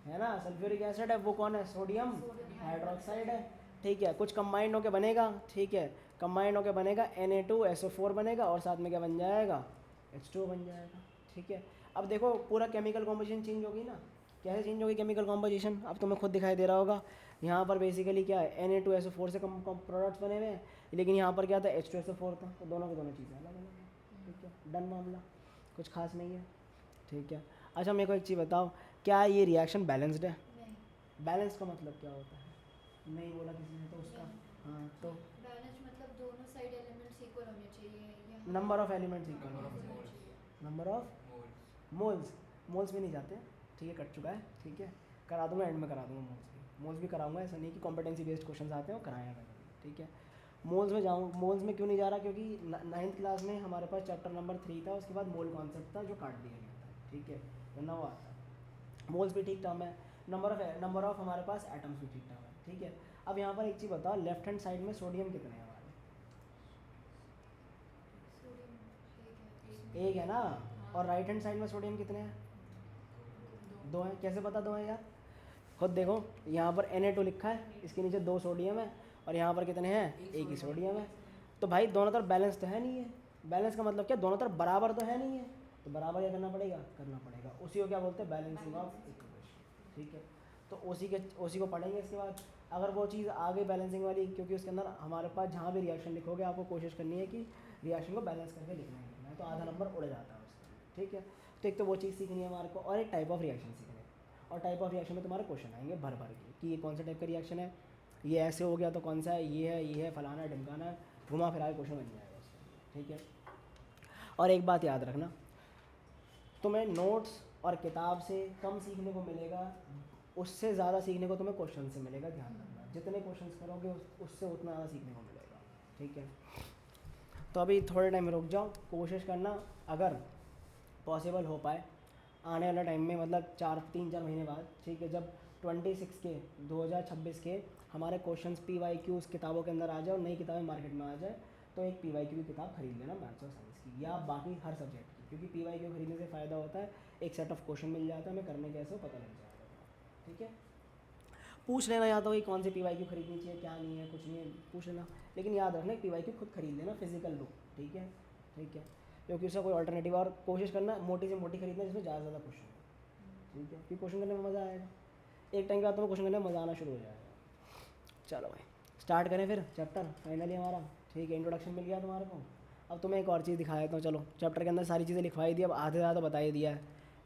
है ना, सल्फ्यूरिक एसिड है। वो कौन है? सोडियम हाइड्रोक्साइड है, ठीक है। कुछ कंबाइंड होकर बनेगा, ठीक है, कंबाइंड होकर बनेगा Na2SO4 बनेगा, और साथ में क्या बन जाएगा? H2O बन जाएगा, ठीक है। अब देखो पूरा केमिकल कॉम्पोजिशन चेंज होगी ना। कैसे चेंज होगी केमिकल कॉम्पोजिशन? अब तुम्हें खुद दिखाई दे रहा होगा, यहाँ पर बेसिकली क्या है? Na2SO4 से प्रोडक्ट्स बने हुए हैं, लेकिन यहाँ पर क्या था? H2SO4 था, तो दोनों की दोनों चीज़ें अलग अलग हैं, ठीक है। डन मामला, कुछ खास नहीं है, ठीक है। अच्छा, मेरे को एक चीज़ बताओ, क्या ये रिएक्शन बैलेंस्ड है? बैलेंस का मतलब क्या होता है? नहीं बोला किसी ने तो उसका, हाँ तो बैलेंस मतलब दोनों साइड एलिमेंट्स इक्वल होने चाहिए, number of elements equal, number of moles भी नहीं जाते, ठीक है, कट चुका है, ठीक है। करा दूंगा, एंड में करा दूंगा, मोल्स भी कराऊंगा, ऐसा नहीं कि कॉम्पिटेंसी बेस्ड क्वेश्चन आते हैं वो कराया मैंने, ठीक है। मोल्स में जाऊँ, मोल्स में क्यों नहीं जा रहा? क्योंकि 9th क्लास में हमारे पास चैप्टर नंबर 3 था, उसके बाद मोल कॉन्सेप्ट था जो काट दिया गया था, ठीक है, वरना वो आता है। मोल्स भी ठीक टर्म है, नंबर ऑफ हमारे पास एटम्स भी ठीक टर्म है, ठीक है। अब यहाँ पर एक चीज़ बताओ, लेफ्ट हैंड साइड में सोडियम कितने हैं हमारे? सोडियम एक है ना, हाँ। और राइट हैंड साइड में सोडियम कितने हैं? दो। 2 हैं। कैसे पता 2 हैं यार? खुद देखो, यहाँ पर Na2 लिखा है, इसके नीचे 2 सोडियम है, और यहाँ पर कितने हैं? एक ही सोडियम है। तो भाई दोनों तरफ बैलेंस तो है नहीं है। बैलेंस का मतलब क्या? दोनों तरफ बराबर तो है नहीं है, तो बराबर क्या करना पड़ेगा? करना पड़ेगा। उसी को क्या बोलते हैं? बैलेंसिंग ऑफ इक्वेशन, ठीक है। तो उसी को पढ़ेंगे इसके बाद। अगर वो चीज़ आ गई बैलेंसिंग वाली, क्योंकि उसके अंदर हमारे पास जहाँ भी रिएक्शन लिखोगे आपको कोशिश करनी है कि रिएक्शन को बैलेंस करके लिखना है, तो आधा नंबर उड़ जाता है उसका, ठीक है। तो एक तो वो चीज़ सीखनी है हमारे को, और एक टाइप ऑफ रिएक्शन सीखनी है। और टाइप ऑफ रिएक्शन में तुम्हारे क्वेश्चन आएंगे भर भर के कि ये कौन सा टाइप का रिएक्शन है, ये ऐसे हो गया तो कौन सा है, ये है फलाना है ढिमकाना है, घुमा फिरा के क्वेश्चन बन जाएगा उसका, ठीक है। और एक बात याद रखना, तुम्हें नोट्स और किताब से कम सीखने को मिलेगा, उससे ज़्यादा सीखने को तुम्हें क्वेश्चन से मिलेगा। ध्यान रखना, जितने क्वेश्चंस करोगे उससे उतना ज़्यादा सीखने को मिलेगा, ठीक है। तो अभी थोड़े टाइम रुक जाओ, कोशिश करना अगर पॉसिबल हो पाए आने वाला टाइम में, मतलब 3-4 महीने बाद, ठीक है, जब 2026 के हमारे क्वेश्चंस PYQs किताबों के अंदर आ जाए और नई किताबें मार्केट में आ जाए, तो एक PYQ की किताब खरीद लेना मैथ्स और साइंस की, या बाकी हर सब्जेक्ट की, क्योंकि PYQ खरीदने से फ़ायदा होता है, एक सेट ऑफ क्वेश्चन मिल जाता है, हमें करने कैसे हो पता लग जाएगा, ठीक है। पूछ लेना या तो कि कौन सी PYQ खरीदनी चाहिए, क्या नहीं है, कुछ नहीं है, पूछ लेना। लेकिन याद रखना PYQ खुद खरीद लेना, फिजिकल बुक, ठीक है, ठीक है, क्योंकि उसका कोई ऑल्टरनेटिव, और कोशिश करना मोटी से मोटी खरीदना जिसमें ज़्यादा ज़्यादा क्वेश्चन है, ठीक है, क्योंकि क्वेश्चन करने में मज़ा आएगा। एक टाइम के बाद तुम्हें क्वेश्चन करने में मज़ा आना शुरू हो जाएगा। चलो भाई स्टार्ट करें फिर चैप्टर फाइनली हमारा, ठीक है। इंट्रोडक्शन मिल गया तुम्हारे को। अब तुम्हें एक और चीज़ दिखा देता हूँ। चलो, चैप्टर के अंदर सारी चीज़ें लिखवाई दी, अब आधे ज़्यादा बता ही दिया है।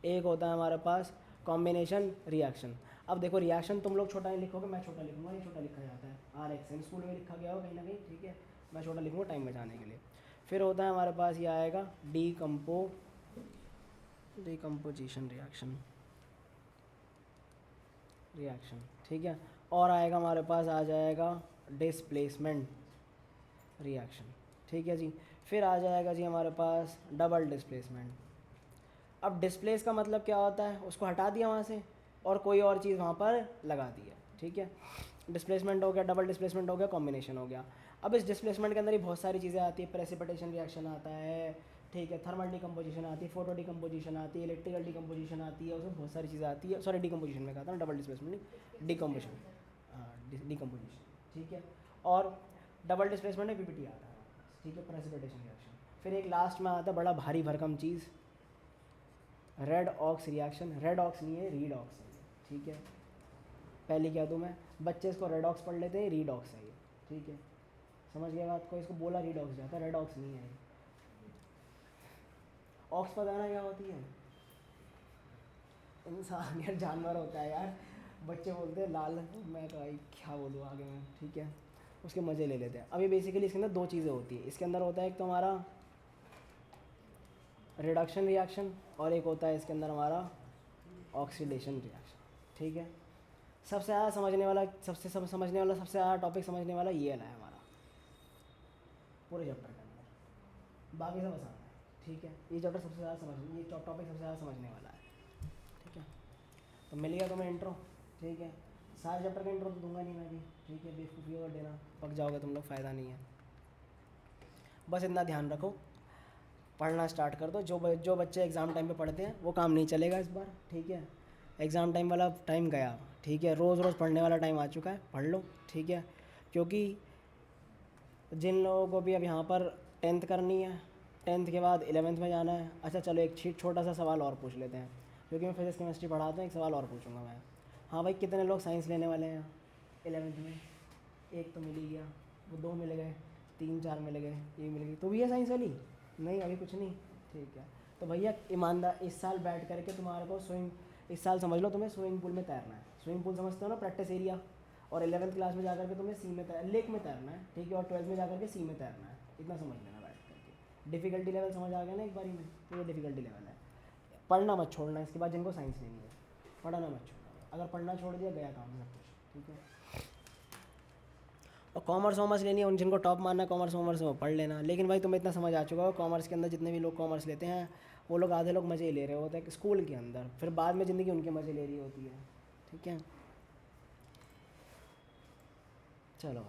एक होता है हमारे पास कॉम्बिनेशन रिएक्शन। अब देखो, रिएक्शन तुम लोग छोटा नहीं लिखोगे, मैं छोटा लिखूंगा, ये छोटा लिखा जाता है RXN, स्कूल में लिखा गया हो कहीं ना कहीं, ठीक है, मैं छोटा लिखूँगा टाइम बचाने के लिए। फिर होता है हमारे पास ये आएगा डिकम्पोजिशन रिएक्शन, ठीक है। और आएगा हमारे पास आ जाएगा डिस्प्लेसमेंट रिएक्शन, ठीक है जी। फिर आ जाएगा जी हमारे पास डबल डिस्प्लेसमेंट। अब डिस्प्लेस का मतलब क्या होता है? उसको हटा दिया वहाँ से और कोई और चीज़ वहाँ पर लगा दी है, ठीक है। डिस्प्लेसमेंट हो गया, डबल डिस्प्लेसमेंट हो गया, कॉम्बिनेशन हो गया। अब इस डिस्प्लेसमेंट के अंदर ही बहुत सारी चीज़ें आती है। प्रेसिपिटेशन रिएक्शन आता है, ठीक है, थर्मल डिकम्पोजिशन आती है, फोटो डिकम्पोजिशन आती है, इलेक्ट्रिकल डिकम्पोजिशन आती है, उसमें बहुत सारी चीज़ें आती है। सॉरी, डिकम्पोजिशन में कहा था ना, डबल डिस्प्लेसमेंट नहीं, डिकम्पोजिशन, हाँ डिकम्पोजिशन, ठीक है। और डबल डिस्प्लेसमेंट में PPT आता है, ठीक है, प्रेसिपिटेशन रिएक्शन। फिर एक लास्ट में आता है बड़ा भारी भरकम चीज़, redox reaction. Redox नहीं है, रीड ऑक्स है, ठीक है। पहले क्या दूँ मैं, बच्चे इसको रेड ऑक्स पढ़ लेते हैं, रीड ऑक्स है ये, ठीक है, समझ गया बात को। इसको बोला रीड ऑक्स जाता है, रेड ऑक्स नहीं है ये। ऑक्स पता है ना क्या होती है? इंसान यार, जानवर होता है यार, बच्चे बोलते हैं लाल, मैं तो भाई क्या बोलूँ आगे में, ठीक है, उसके मज़े ले लेते हैं। अभी बेसिकली इसके अंदर 2 चीज़ें होती है। इसके अंदर होता है एक तो हमारा रिडक्शन रिएक्शन, और एक होता है इसके अंदर हमारा ऑक्सीडेशन रिएक्शन, ठीक है। सबसे ज़्यादा समझने वाला सबसे ज़्यादा टॉपिक समझने वाला ये है हमारा पूरे चैप्टर के अंदर, बाकी सब आसान है, ठीक है। ये चैप्टर सबसे ज़्यादा ये टॉपिक सबसे ज़्यादा समझने वाला है, ठीक है। तो मिल गया तुम्हें इंट्रो, ठीक है। सारे चैप्टर का इंट्रो तो दूंगा नहीं मैं भी, ठीक है, बेवकूफ़ी और देना, पक जाओगे तुम लोग, फ़ायदा नहीं है। बस इतना ध्यान रखो, पढ़ना स्टार्ट कर दो। जो बच्चे एग्ज़ाम टाइम पे पढ़ते हैं वो काम नहीं चलेगा इस बार, ठीक है। एग्ज़ाम टाइम वाला टाइम गया, ठीक है, रोज़ रोज़ पढ़ने वाला टाइम आ चुका है, पढ़ लो, ठीक है। क्योंकि जिन लोगों को भी अब यहाँ पर 10th करनी है, 10th के बाद 11th में जाना है। अच्छा चलो, एक छोटा सा सवाल और पूछ लेते हैं, क्योंकि मैं फिजिक्स केमिस्ट्री पढ़ाता हूँ, एक सवाल और पूछूंगा मैं। हाँ भाई, कितने लोग साइंस लेने वाले हैं 11th में? एक तो मिल ही गया, वो 2 मिल गए, 3-4 मिल गए, ये मिल गई, तो भी है साइंस वाली? नहीं, अभी कुछ नहीं, ठीक है। तो भैया ईमानदार, इस साल बैठ करके तुम्हारे को इस साल समझ लो तुम्हें स्विमिंग पूल में तैरना है। स्विमिंग पूल समझते हो ना, प्रैक्टिस एरिया। और 11th क्लास में जाकर के तुम्हें लेक में तैरना है, ठीक है, और 12th में जाकर के सी में तैरना है। इतना समझ लेना बैठ करके। डिफ़िकल्टी लेवल समझ आ गया ना एक बारी में, तो ये डिफ़िकल्टी लेवल है। पढ़ना मत छोड़ना इसके बाद, जिनको साइंस लेनी है पढ़ना मत छोड़ना। अगर पढ़ना छोड़ दिया गया काम सब कुछ, ठीक है। और कॉमर्स लेनी है, उन जिनको टॉप मारना है कॉमर्स वो पढ़ लेना। लेकिन भाई तुम्हें इतना समझ आ चुका हो, कॉमर्स के अंदर जितने भी लोग कॉमर्स लेते हैं वो लोग आधे लोग मज़े ले रहे होते हैं स्कूल के अंदर, फिर बाद में ज़िंदगी उनके मज़े ले रही होती है। ठीक है, चलो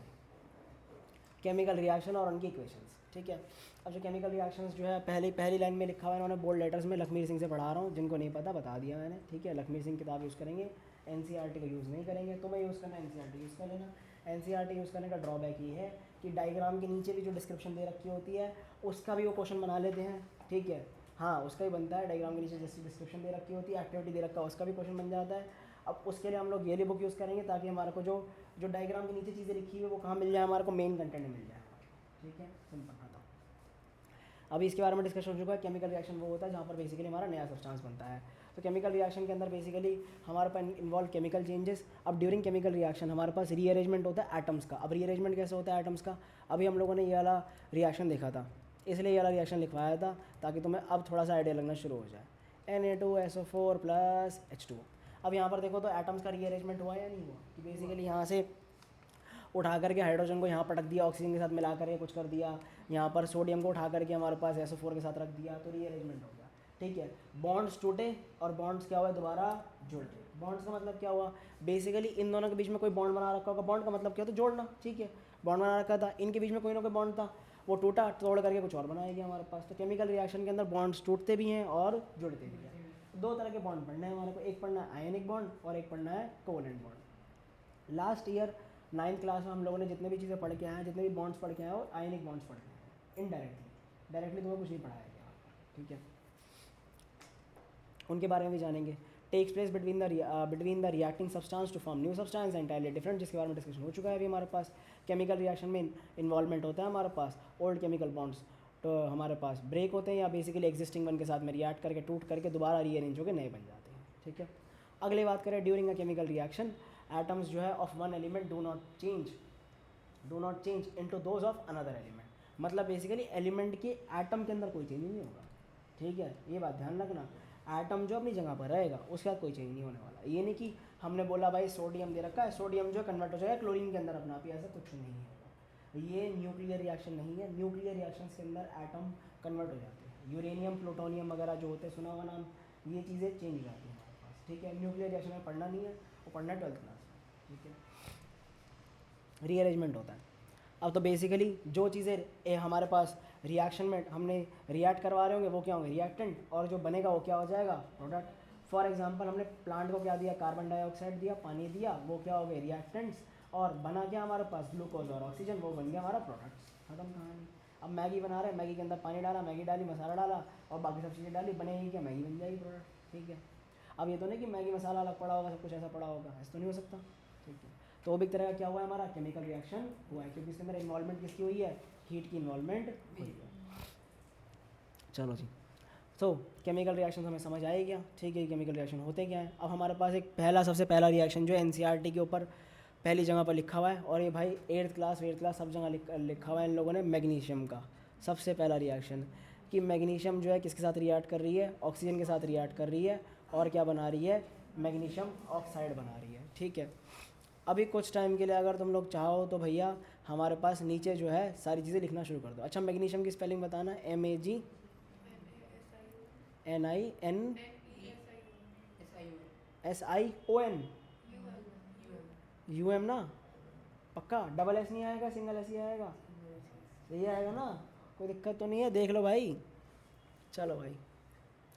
केमिकल रिएक्शन और उनकी इक्वेशंस। ठीक है, अब जो केमिकल रिएक्शंस जो है पहली लाइन में लिखा हुआ है, इन्होंने बोल्ड लेटर्स में, लखमीर सिंह से पढ़ा रहा हूँ, जिनको नहीं पता बता दिया मैंने। ठीक है, लखमीर सिंह किताब यूज़ करेंगे, एनसीईआरटी का यूज़ नहीं करेंगे। तुम्हें यूज़ करना एनसीईआरटी यूज़ कर लेना। एनसीईआरटी यूज़ करने का ड्रॉबैक ये है कि डायग्राम के नीचे भी जो डिस्क्रिप्शन दे रखी होती है उसका भी वो क्वेश्चन बना लेते हैं। ठीक है, हाँ उसका ही बनता है, डायग्राम के नीचे जैसी डिस्क्रिप्शन दे रखी होती है, एक्टिविटी दे रखा है, उसका भी क्वेश्चन बन जाता है। अब उसके लिए हम लोग ये बुक यूज़ करेंगे ताकि हमारे को जो जो डायग्राम के नीचे चीज़ें लिखी हुई है वो कहाँ मिल जाए, हमारे को मेन कंटेंट में मिल जाए। ठीक है, सिंपल खाता हूँ। अभी इसके बारे में डिस्कशन हो चुका है। केमिकल रिएक्शन वो होता है जहाँ पर बेसिकली हमारा नया सब्सटेंस बनता है। तो केमिकल रिएक्शन के अंदर बेसिकली हमारे पास इन्वॉल्व केमिकल चेंजेस। अब ड्यूरिंग केमिकल रिएक्शन हमारे पास रीअरेंजमेंट होता है एटम्स का। अब रीअरेंजमेंट कैसे होता है एटम्स का, अभी हम लोगों ने ये वाला रिएक्शन देखा था, इसलिए ये वाला रिएक्शन लिखवाया था ताकि तुम्हें अब थोड़ा सा आइडिया लगना शुरू हो जाए। Na2SO4+H2। अब यहाँ पर देखो तो एटम्स का रीअरेंजमेंट हुआ या नहीं हुआ, कि बेसिकली यहाँ से उठा करके हाइड्रोजन को यहाँ पटक दिया, ऑक्सीजन के साथ मिला करके कुछ कर दिया, यहाँ पर सोडियम को उठा करके हमारे पास SO4 के साथ रख दिया, तो रीअरेंजमेंट हो गया। ठीक है, बॉन्ड्स टूटे और बॉन्ड्स क्या हुआ, दोबारा जुड़ गए। बॉन्ड्स का मतलब क्या हुआ, बेसिकली इन दोनों के बीच में कोई बॉन्ड बना रखा होगा। बॉन्ड का मतलब क्या होता है, जोड़ना। ठीक है, बॉन्ड बना रखा था, इनके बीच में कोई ना कोई बॉन्ड था, वो टूटा, तोड़ करके कुछ और बनाया गया हमारे पास। तो केमिकल रिएक्शन के अंदर बॉन्ड्स टूटते भी हैं और जुड़ते भी हैं। दो तरह के बॉन्ड पढ़ने हैं हमारे को, एक पढ़ना है आयनिक बॉन्ड और एक पढ़ना है covalent bond. Last year 9th class में हम लोगों ने जितने भी चीज़ें पढ़ के आए हैं, जितने भी बॉन्ड्स पढ़ के आए हैं, और आयनिक बॉन्ड्स पढ़ के आए हैं इनडायरेक्टली। डायरेक्टली तुम्हें कुछ नहीं पढ़ाया गया। ठीक है, उनके बारे में भी जानेंगे। Takes place between the reacting substance to form new substance entirely different, जिसके बारे में डिस्कशन हो चुका है अभी हमारे पास। केमिकल रिएक्शन में इन्वॉल्वमेंट होता है हमारे पास, ओल्ड केमिकल बॉन्ड्स तो हमारे पास ब्रेक होते हैं या बेसिकली एग्जिस्टिंग वन के साथ में रिएक्ट करके टूट करके दोबारा रीअरेंज होकर नए बन जाते हैं। ठीक है, अगली बात करें during a chemical reaction, atoms जो है of one element do not change into those of another element. मतलब बेसिकली एलिमेंट के एटम के अंदर कोई चेंज नहीं होगा। ठीक है, ये बात ध्यान रखना, एटम जो अपनी जगह पर रहेगा उसके बाद कोई चेंज नहीं होने वाला। ये नहीं कि हमने बोला भाई सोडियम दे रखा है, सोडियम जो कन्वर्ट हो जाएगा क्लोरीन के अंदर अपना आप ही, ऐसा कुछ नहीं है। ये न्यूक्लियर रिएक्शन नहीं है। न्यूक्लियर रिएक्शन के अंदर एटम कन्वर्ट हो जाते हैं, यूरेनियम प्लूटोनियम वगैरह जो होते हैं, सुना हुआ नाम, ये चीज़ें चेंज हो जाती हैं हमारे पास। ठीक है, न्यूक्लियर रिएक्शन में पढ़ना नहीं है, वो पढ़ना है 12th क्लास में। ठीक है, रीअरेंजमेंट होता है। अब तो बेसिकली जो चीज़ें हमारे पास रिएक्शन में हमने रिएक्ट करवा रहे होंगे वो क्या होंगे, रिएक्टेंट, और जो बनेगा वो क्या हो जाएगा, प्रोडक्ट। फॉर एग्जांपल हमने प्लांट को क्या दिया, कार्बन डाइऑक्साइड दिया, पानी दिया, वो क्या हो गए, रिएक्टेंट्स, और बना क्या हमारे पास, ग्लूकोज और ऑक्सीजन, वो बन गया हमारा प्रोडक्ट्स। खत्म कहानी। अब मैगी बना रहे हैं, मैगी के अंदर पानी डाला, मैगी डाली, मसाला डाला और बाकी सब चीज़ें डाली, बनेगी क्या, मैगी बन जाएगी प्रोडक्ट। ठीक है, अब ये तो नहीं कि मैगी मसाला अलग पड़ा होगा, सब कुछ ऐसा पड़ा होगा, ऐसा तो नहीं हो सकता। ठीक है, तो वो भी एक तरह का क्या हुआ है, हमारा केमिकल रिएक्शन हुआ है, क्योंकि इसके अंदर इन्वॉल्वमेंट किसकी हुई है, हीट की इन्वॉल्वमेंट हुई है। चलो जी, तो केमिकल रिएक्शन हमें समझ आए क्या। ठीक है, केमिकल रिएक्शन होते क्या हैं। अब हमारे पास एक सबसे पहला रिएक्शन जो एनसीईआरटी के ऊपर पहली जगह पर लिखा हुआ है, और ये भाई 8th क्लास 8th क्लास सब जगह लिखा हुआ है इन लोगों ने, मैग्नीशियम का सबसे पहला रिएक्शन, कि मैग्नीशियम जो है किसके साथ रिएक्ट कर रही है, ऑक्सीजन के साथ रिएक्ट कर रही है, और क्या बना रही है, मैग्नीशियम ऑक्साइड बना रही है। ठीक है, अभी कुछ टाइम के लिए अगर तुम लोग चाहो तो भैया हमारे पास नीचे जो है सारी चीज़ें लिखना शुरू कर दो। अच्छा, मैग्नीशियम की स्पेलिंग बताना, MAGNINSION ना, पक्का, डबल एस नहीं आएगा, सिंगल एस ही आएगा, सही आएगा ना, कोई दिक्कत तो नहीं है, देख लो भाई। चलो भाई,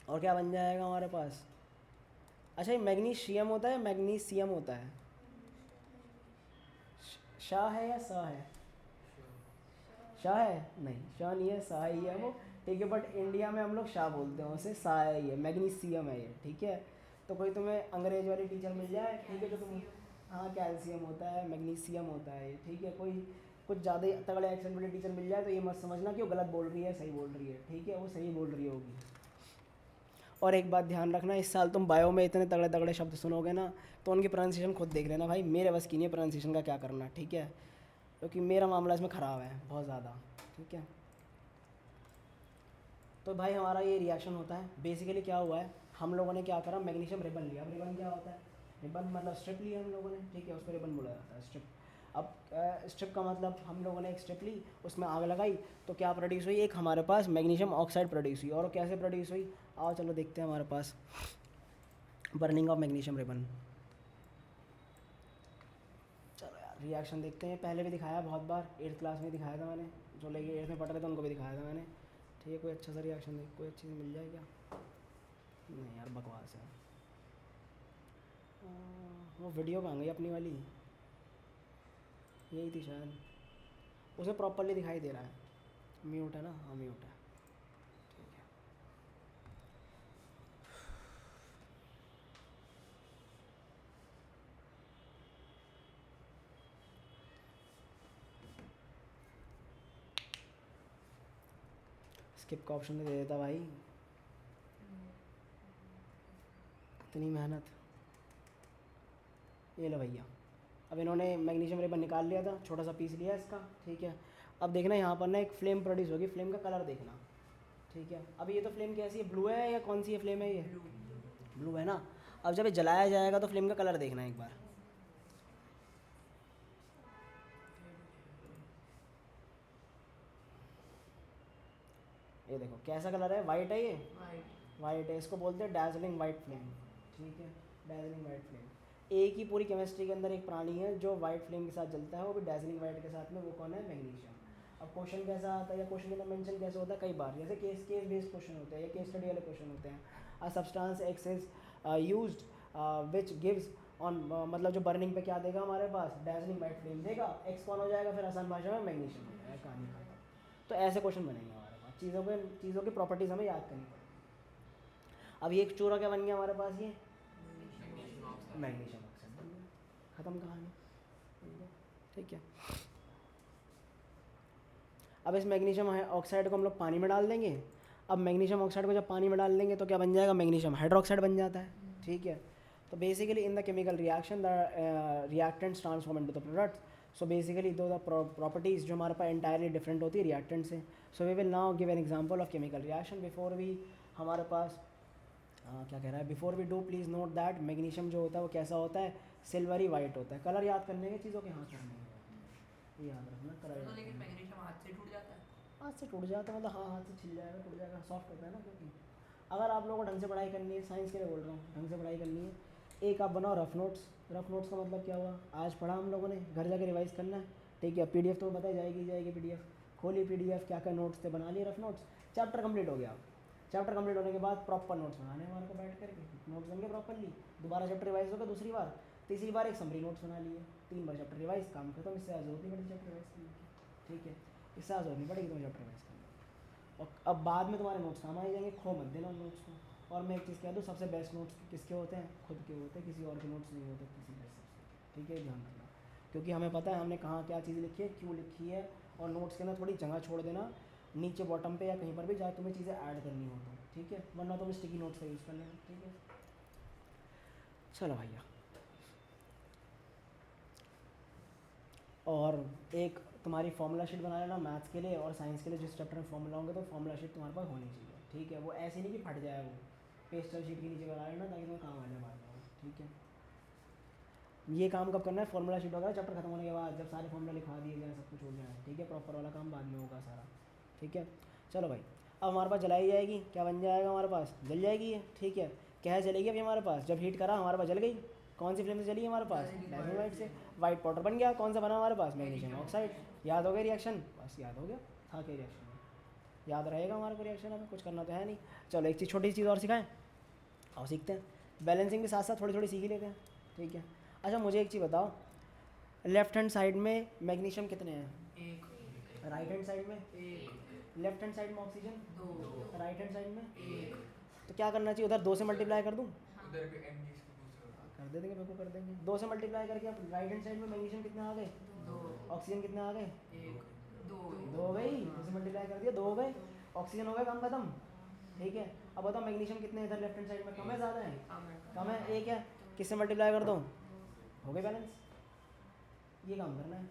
और क्या बन जाएगा हमारे पास। अच्छा, ये मैग्नीशियम होता है, मैग्नीशियम होता है, शाह है या सा है, शाह है, नहीं शाह नहीं है, सा ही है वो। ठीक है, बट इंडिया में हम लोग शाह बोलते हैं उसे, सा है ये, मैग्नीशियम है ये। ठीक है, तो कोई तुम्हें अंग्रेज वाली टीचर मिल जाए, ठीक है, जो तुम, हाँ कैल्शियम होता है, मैग्नीशियम होता है ये। ठीक है, कोई कुछ ज़्यादा ही तगड़े एक्सेंट वाली टीचर मिल जाए तो ये मत समझना कि वो गलत बोल रही है, सही बोल रही है। ठीक है, वो सही बोल रही होगी। और एक बात ध्यान रखना, इस साल तुम बायो में इतने तगड़े तगड़े शब्द सुनोगे ना, तो उनकी प्रोनाउंसिएशन खुद देख लेना भाई, मेरे बस की नहीं है प्रोनाउंसिएशन का क्या करना। ठीक है, क्योंकि मेरा मामला इसमें ख़राब है बहुत ज़्यादा। ठीक है, तो भाई हमारा ये रिएक्शन होता है। बेसिकली क्या हुआ है, हम लोगों ने क्या करा, मैग्नीशियम रिबन लिया। अब रिबन क्या होता है, रिबन मतलब स्ट्रिप लिया हम लोगों ने। ठीक है, उसको रिबन बोला जाता है, स्ट्रिप। अब स्ट्रिप का मतलब हम लोगों ने एक स्ट्रिप ली, उसमें आग लगाई, तो क्या प्रोड्यूस हुई, एक हमारे पास मैग्नीशियम ऑक्साइड प्रोड्यूस हुई। और कैसे प्रोड्यूस हुई, आओ चलो देखते हैं हमारे पास बर्निंग ऑफ मैग्नीशियम रिबन। चलो यार रिएक्शन देखते हैं, पहले भी दिखाया बहुत बार, 8th क्लास में दिखाया था मैंने, जो लेके 8th में पढ़ रहे थे उनको भी दिखाया था मैंने। ठीक है, कोई अच्छा सा रिएक्शन देख, कोई अच्छी सी मिल जाए क्या? नहीं यार बकवास है। वो वीडियो कहाँ गई अपनी वाली? यही थी शायद, उसे प्रॉपरली दिखाई दे रहा है। म्यूट है ना? हाँ म्यूट है, ठीक है। स्किप का ऑप्शन तो दे देता भाई, इतनी मेहनत। ये लो भैया, अब इन्होंने मैग्नीशियम रिबन निकाल लिया था, छोटा सा पीस लिया इसका, ठीक है। अब देखना यहाँ पर ना एक फ्लेम प्रोड्यूस होगी, फ्लेम का कलर देखना, ठीक है। अब ये तो फ्लेम कैसी है, ब्लू है या कौन सी है फ्लेम है ये? ब्लू है ना। अब जब ये जलाया जाएगा तो फ्लेम का कलर देखना एक बार। ये देखो कैसा कलर है, वाइट है ये, वाइट है, इसको बोलते हैं डैजलिंग वाइट फ्लेम, ठीक है, डैजलिंग वाइट फ्लेम। एक ही पूरी केमिस्ट्री के अंदर एक प्राणी है जो वाइट फ्लेम के साथ जलता है, वो भी डैजलिंग वाइट के साथ में, वो कौन है? मैग्नीशियम। अब क्वेश्चन कैसा आता है या क्वेश्चन के अंदर मेंशन कैसे होता है, कई बार जैसे केस बेस्ड क्वेश्चन होते हैं या केस स्टडी वाले क्वेश्चन होते हैं। A substance x is used which gives on, मतलब जो बर्निंग पे क्या देगा हमारे पास? डैजलिंग वाइट फ्लेम देगा। एक्स कौन हो जाएगा फिर आसान भाषा में? मैग्नीशियम हो जाएगा, कहानी खत्म। तो ऐसे क्वेश्चन बनेंगे हमारे पास, चीज़ों की प्रॉपर्टीज़ हमें याद करनी पड़ेगी। अब ये एक चूरा क्या बन गया हमारे पास? ये मैग्नीशियम ऑक्साइड बन गया, ख़त्म कहानी, ठीक है। अब इस मैग्नीशियम ऑक्साइड को हम लोग पानी में डाल देंगे। अब मैग्नीशियम ऑक्साइड को जब पानी में डाल देंगे तो क्या बन जाएगा? मैग्नीशियम हाइड्रोक्साइड बन जाता है, ठीक है। तो basically in the chemical reaction the reactants transform into the products. So basically दो द प्रॉपर्टीज़ जो हमारे पास एंटायरली डिफरेंट होती है रिएक्टेंट से। So we will now give an example of chemical reaction. Before we हमारे पास क्या कह रहा है, before we do please note that magnesium जो होता है वो कैसा होता है? सिल्वरी वाइट होता है। कलर याद करने की चीज़ों के हाथ करने की, याद रखना कलर। तो लेकिन मैग्नीशियम हाथ से टूट जाता है। हाथ से टूट जाता है मतलब, हाँ हाथ से छिल जाएगा, टूट जाएगा, सॉफ्ट होता है ना। क्योंकि अगर आप लोगों को ढंग से पढ़ाई करनी है, साइंस के लिए बोल रहा हूँ, ढंग से पढ़ाई करनी है, एक आप बनाओ रफ नोट्स। रफ नोट्स का मतलब क्या हुआ? आज पढ़ा हम लोगों ने, घर जाके रिवाइज करना है, ठीक है। पीडीएफ तो बताई जाएगी पीडीएफ, खोली पीडीएफ, क्या क्या नोट्स थे बना लिए रफ नोट्स, चैप्टर कंप्लीट हो गया। चैप्टर कंप्लीट होने के बाद प्रॉपर नोट्स बनाने हमारे को बैठ करके, नोट्स बन गए प्रॉपरली। दोबारा चैप्टर रिवाइज होगा दूसरी बार, तीसरी बार एक समरी नोट्स बना लिए, 3 बार चैप्टर रिवाइज, काम खत्म। इससे आज जरूरत नहीं पड़ती चैप्टर रिवाइज करने की, ठीक है। इससे आज जरूरत नहीं पड़ेगी तुम्हें चैप्टर रिवाइज करने की। और अब बाद में तुम्हारे नोट्स काम आ जाएंगे, खो मत देना उन नोट्स को। और मैं एक चीज़ कह दूँ, सबसे बेस्ट नोट्स किसके होते हैं? खुद के होते हैं, किसी और के नोट्स नहीं होते किसी बेस्ट सबसे, ठीक है, ध्यान रखना। क्योंकि हमें पता है हमने कहाँ क्या चीज़ लिखी है, क्यों लिखी है। और नोट्स के अंदर थोड़ी जगह छोड़ देना नीचे बॉटम पे या कहीं पर भी जहाँ तुम्हें चीज़ें ऐड करनी हो तो, ठीक है, वरना तुम स्टिकी नोट्स का यूज़ कर लेना, ठीक है। चलो भैया, और एक तुम्हारी फॉर्मूला शीट बना लेना मैथ्स के लिए और साइंस के लिए। जिस चैप्टर में फॉर्मूला होंगे तो फॉर्मूला शीट तुम्हारे पास होनी चाहिए, ठीक है। वो ऐसे नहीं कि फट जाए, वो पेस्टल शीट के नीचे बना लेना ताकि तुम्हें काम आ जाए बाद में, ठीक है। ये काम कब करना है? फॉर्मूला शीट वगैरह चैप्टर खत्म होने के बाद, जब सारे फॉर्मूला लिखवा दिए जाए, सब कुछ हो जाए, ठीक है। प्रॉपर वाला काम बाद में होगा सारा, ठीक है। चलो भाई, अब हमारे पास जलाई जाएगी, क्या बन जाएगा हमारे पास? जल जाएगी ये, ठीक है। क्या है, जलेगी अभी हमारे पास? जब हीट करा हमारे पास जल गई। कौन सी फ्लेम से चली हमारे पास? डैजलिंग वाइट से। वाइट पाउडर बन गया, कौन सा बना हमारे पास? Magnesium oxide. याद हो गया रिएक्शन? बस याद हो गया, था क्या रिएक्शन, याद रहेगा हमारे को रिएक्शन, हमें कुछ करना तो है नहीं। चलो एक चीज़, छोटी सी चीज़ और सिखाएं, और सीखते हैं। बैलेंसिंग के साथ साथ थोड़ी थोड़ी सीख ही लेते हैं, ठीक है। अच्छा मुझे एक चीज़ बताओ, लेफ्ट हैंड साइड में मैग्नीशियम कितने हैं? एक, राइट हैंड साइड में? एक, लेफ्ट हैंड साइड में ऑक्सीजन, 2, राइट हैंड साइड में? एक। तो क्या करना चाहिए, उधर 2 से मल्टीप्लाई कर दूँ? उधर पे एम इसको दूसरा कर दे देंगे, बिल्कुल कर देंगे। 2 से मल्टीप्लाई करके अब राइट हैंड साइड में मैग्नीशियम कितने आ गए? 2, ऑक्सीजन कितने आ गए? 1, 2, 2 हो गई। 2 से मल्टीप्लाई कर दिया, 2 हो गए। ऑक्सीजन हो गया काम खत्म, ठीक है। अब बताओ मैग्नीशियम कितने हैं इधर लेफ्ट हैंड साइड में? कम है ज़्यादा है? कम है, एक है। किससे मल्टीप्लाई कर दो? हो गए बैलेंस। ये काम करना है।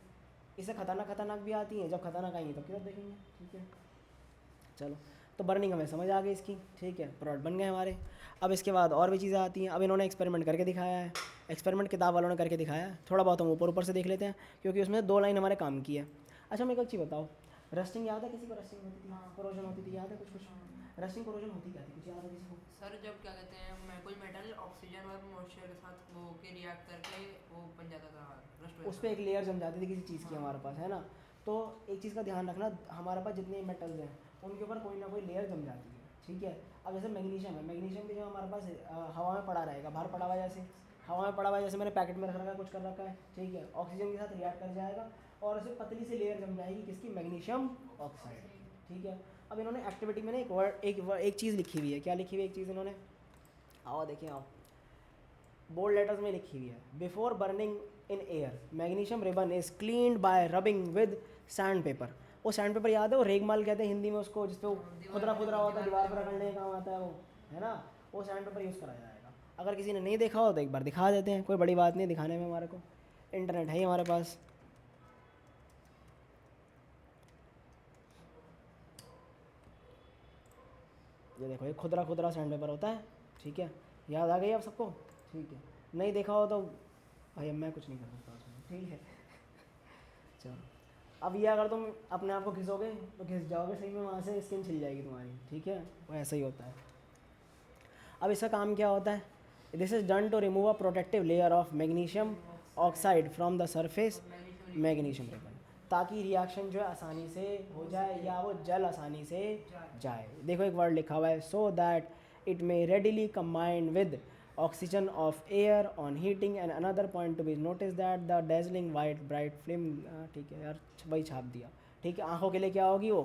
इससे खतरनाक भी आती हैं, जब खतरनाक आएंगी तब की तब देखेंगे, ठीक है। चलो, तो बर्निंग हमें समझ आ गई इसकी, ठीक है, प्रोडक्ट बन गए हमारे। अब इसके बाद और भी चीज़ें आती हैं। अब इन्होंने एक्सपेरिमेंट करके दिखाया है, एक्सपेरिमेंट किताब वालों ने करके दिखाया है। थोड़ा बहुत हम ऊपर ऊपर से देख लेते हैं क्योंकि उसमें 2 लाइन हमारे काम की है। अच्छा मेरे को एक चीज़ बताओ, रस्टिंग याद है किसी को? रस्टिंग होती थी, कोरोजन होती थी, याद है कुछ कुछ? रस्टिंग कोरोजन होती क्या थी, कुछ याद है किसी को? सर जब क्या कहते हैं मैं कोई मेटल ऑक्सीजन और मॉइस्चर के साथ वो के रिएक्ट करके वो बन जाता था, रस्ट हो उस जाता पर था। एक लेयर जम जाती थी किसी चीज़ की हाँ। हमारे पास, है ना। तो एक चीज़ का ध्यान रखना, हमारे पास जितने मेटल्स हैं उनके ऊपर कोई ना कोई लेयर जम जाती है, ठीक है। अब जैसे मैग्नीशियम है, मैग्नीशियम भी जो हमारे पास हवा में पड़ा रहेगा, बाहर पड़ा हुआ है, जैसे हवा में पड़ा हुआ है, जैसे मैंने पैकेट में रख रखा है, कुछ कर रखा है, ठीक है, ऑक्सीजन के साथ रिएक्ट कर जाएगा और उसे पतली सी लेयर जम जाएगी, किसकी, मैग्नीशियम ऑक्साइड, ठीक है। अब इन्होंने एक्टिविटी में ना एक चीज़ लिखी हुई है, क्या लिखी हुई है एक चीज़ इन्होंने, आओ देखिए आप, बोल्ड लेटर्स में लिखी हुई है, before burning in air magnesium ribbon is cleaned bye rubbing with sand paper. वो सैंड पेपर याद है, वो रेगमाल कहते हैं हिंदी में उसको, जिसपे वो खुदरा खुदरा होता है, दीवार पर रगड़ने का काम आता है वो, है ना, वो सैंड पेपर यूज़ करा जाएगा। अगर किसी ने नहीं देखा हो तो एक बार दिखा देते हैं, कोई बड़ी बात नहीं दिखाने में, हमारे को इंटरनेट है ही हमारे पास। ये देखो, ये खुदरा खुदरा सैंड पेपर होता है, ठीक है, याद आ गई आप सबको, ठीक है। नहीं देखा हो तो भाई अब मैं कुछ नहीं कर सकता उसमें, ठीक है। चलो, अब ये अगर तुम अपने आप को घिसोगे तो घिस जाओगे सही में, वहाँ से स्किन छिल जाएगी तुम्हारी, ठीक है, वो ऐसा ही होता है। अब इसका काम क्या होता है, this is done to remove a protective layer of magnesium oxide from the surface magnesium ribbon, ताकि रिएक्शन जो है आसानी से हो जाए या वो जल आसानी से जाए। देखो एक वर्ड लिखा हुआ है, so that it may readily combine with oxygen of air on heating and another point to be notice that the dazzling white bright flame, ठीक है यार, वही छाप दिया, ठीक है। आँखों के लिए क्या होगी वो,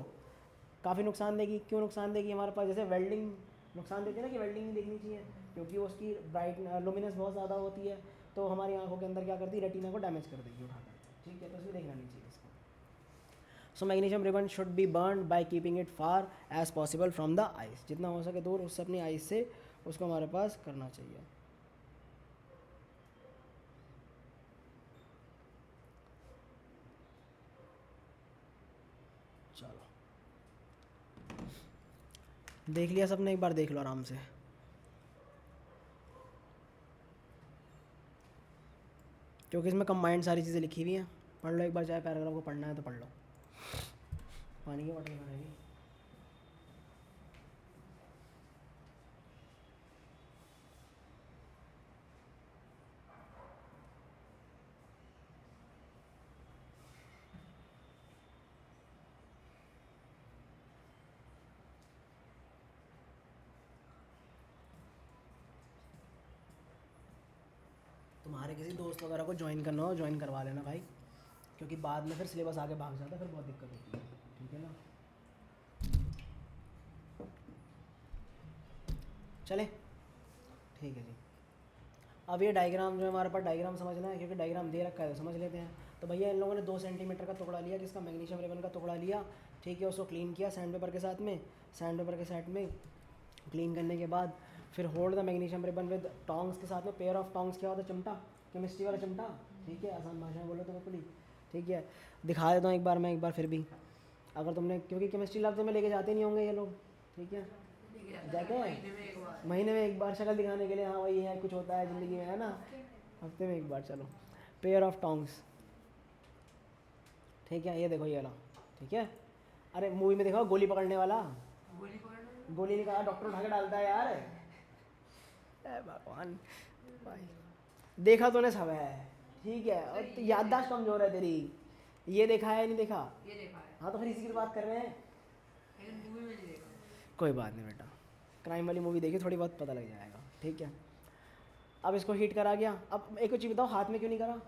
काफ़ी नुकसान देगी। क्यों नुकसान देगी, हमारे पास जैसे वेल्डिंग नुकसान देती है ना, कि वेल्डिंग नहीं देखनी चाहिए क्योंकि उसकी ब्राइट लुमिनस बहुत ज़्यादा होती है, तो हमारी आंखों के अंदर क्या करती है, रेटिना को डैमेज कर देगी उठा कर, ठीक है, तो इसलिए देखना नहीं चाहिए इसको। So magnesium ribbon should be burn by keeping it far as possible from the eyes, जितना हो सके दूर उससे, अपनी आइस से उसको हमारे पास करना चाहिए। चलो देख लिया सबने, एक बार देख लो आराम से। क्योंकि इसमें कंबाइंड सारी चीज़ें लिखी हुई हैं, पढ़ लो एक बार, चाहे पैराग्राफ को पढ़ना है तो पढ़ लो। पानी की बोतल बनाएगी। तुम्हारे किसी दोस्त वगैरह को ज्वाइन करना हो ज्वाइन करवा लेना भाई, क्योंकि बाद में फिर सिलेबस आगे भाग जाता है, फिर बहुत दिक्कत होती है, ठीक है ना। चले, ठीक है जी। अब ये डायग्राम जो है हमारे पास, डायग्राम समझना है, क्योंकि डायग्राम दे रखा है तो समझ लेते हैं। तो भैया इन लोगों ने 2 सेंटीमीटर का टुकड़ा लिया, किसका, मैग्नीशियम रिबन का टुकड़ा लिया, ठीक है, उसको क्लीन किया सैंड पेपर के साथ में, सैंड पेपर के साथ में क्लीन करने के बाद फिर hold the magnesium ribbon with tongs के साथ में, पेयर ऑफ टोंग्स क्या होता है, चिमटा, केमिस्ट्री वाला चिमटा, ठीक है, आसान भाषा में बोलो तो बिल्कुल ही, ठीक है। दिखा देता हूँ एक बार मैं, एक बार फिर भी, अगर तुमने, क्योंकि केमिस्ट्री लैब तो में लेके जाते नहीं होंगे ये लोग, ठीक है, जाते हैं महीने में एक बार शक्ल दिखाने के लिए, हाँ वही है, कुछ होता है ज़िंदगी में, है ना, हफ्ते में एक बार। चलो, पेयर ऑफ टोंग्स, ठीक है, ये देखो ये वाला, ठीक है। अरे मूवी में देखो गोली पकड़ने वाला, गोली पकड़ना, गोली निकाला डॉक्टर उठा के डालता है यार, ए भगवान भाई, देखा तूने सब है, ठीक है, और तो याददाश्त कमजोर है तेरी, ये देखा है नहीं देखा, ये देखा है हाँ तो फिर इसी की तो बात कर रहे हैं। लेकिन मूवी में नहीं देखा। कोई बात नहीं बेटा, क्राइम वाली मूवी देखी, थोड़ी बहुत पता लग जाएगा, ठीक है। अब इसको हीट करा गया, अब एक चीज़ बताओ, हाथ में क्यों नहीं करा,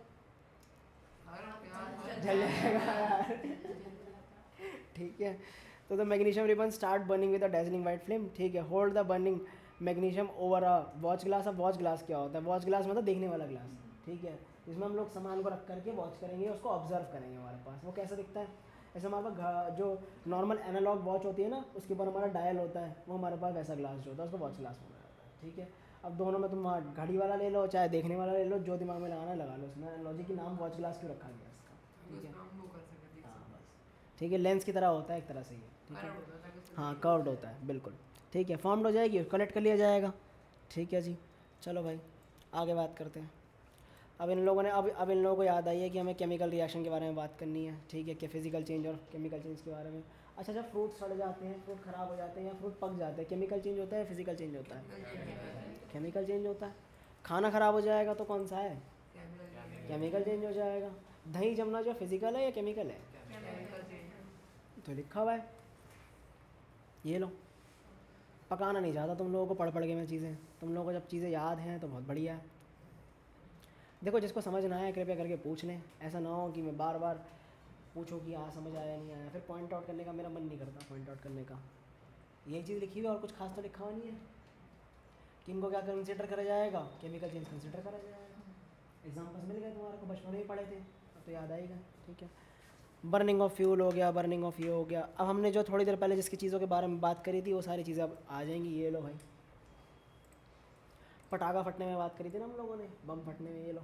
अगर जल जाएगा यार, ठीक है। तो the magnesium ribbon start burning with a dazzling white flame, ठीक है, hold the burning magnesium over a watch glass. अब वॉच ग्लास क्या होता है, वॉच ग्लास मतलब देखने वाला ग्लास, ठीक है, जिसमें हम लोग सामान को रख करके वॉच करेंगे, उसको ऑब्जर्व करेंगे हमारे पास, वो कैसा दिखता है, ऐसे हमारे पास जो नॉर्मल एनालॉग वॉच होती है ना, उसके ऊपर हमारा डायल होता है, वो हमारे पास वैसा ग्लास जो होता है उसको वॉच ग्लास बोला जाता है, ठीक है। अब दोनों में तुम घड़ी वाला ले लो चाहे देखने वाला ले लो, जो दिमाग में लगाना है लगा लो, उसमें एनालॉजी की नाम वॉच ग्लास क्यों रखा गया इसका, ठीक है, हम वो कर सकते हैं, हाँ बस, ठीक है, लेंस की तरह होता है एक तरह से ये, ठीक है, करंट होता है हाँ कर्व्ड होता है बिल्कुल, ठीक है, फॉर्म्ड हो जाएगी और कलेक्ट कर लिया जाएगा, ठीक है जी। चलो भाई आगे बात करते हैं। अब इन लोगों ने अब इन लोगों को याद आई है कि हमें केमिकल रिएक्शन के बारे में बात करनी है, ठीक है, कि फिजिकल चेंज और केमिकल चेंज के बारे में। अच्छा, जब फ्रूट सड़ जाते हैं, फ्रूट ख़राब हो जाते हैं या फ्रूट पक जाते हैं, केमिकल चेंज होता है, फिजिकल चेंज होता है? केमिकल चेंज होता है। खाना ख़राब हो जाएगा तो कौन सा है? केमिकल चेंज हो जाएगा। दही जमना जो फिजिकल है या केमिकल है? तो लिखा हुआ है, ये लो। पकाना नहीं चाहता तुम लोगों को पढ़ पढ़ के मैं चीज़ें, तुम लोगों को जब चीज़ें याद हैं तो बहुत बढ़िया है। देखो, जिसको समझ ना आए कृपया करके पूछ लें, ऐसा ना हो कि मैं बार बार पूछूं कि हाँ समझ आया नहीं आया, फिर पॉइंट आउट करने का मेरा मन नहीं करता, पॉइंट आउट करने का। यही चीज़ लिखी हुई है और कुछ खास तो लिखा हुआ नहीं है कि इनको क्या कंसिडर करा जाएगा, केमिकल चेंज कंसिडर करा जाएगा। एग्जाम्पल्स मिल गए तुम्हारे को, बचपन में ही पढ़े थे, अब तो याद आएगा। ठीक है, बर्निंग ऑफ फ्यूल हो गया, बर्निंग ऑफ ये हो गया। अब हमने जो थोड़ी देर पहले जिसकी चीज़ों के बारे में बात करी थी वो सारी चीज़ें अब आ जाएंगी। ये लो भाई, पटाखा फटने में बात करी थी ना हम लोगों ने, बम फटने में। ये लो,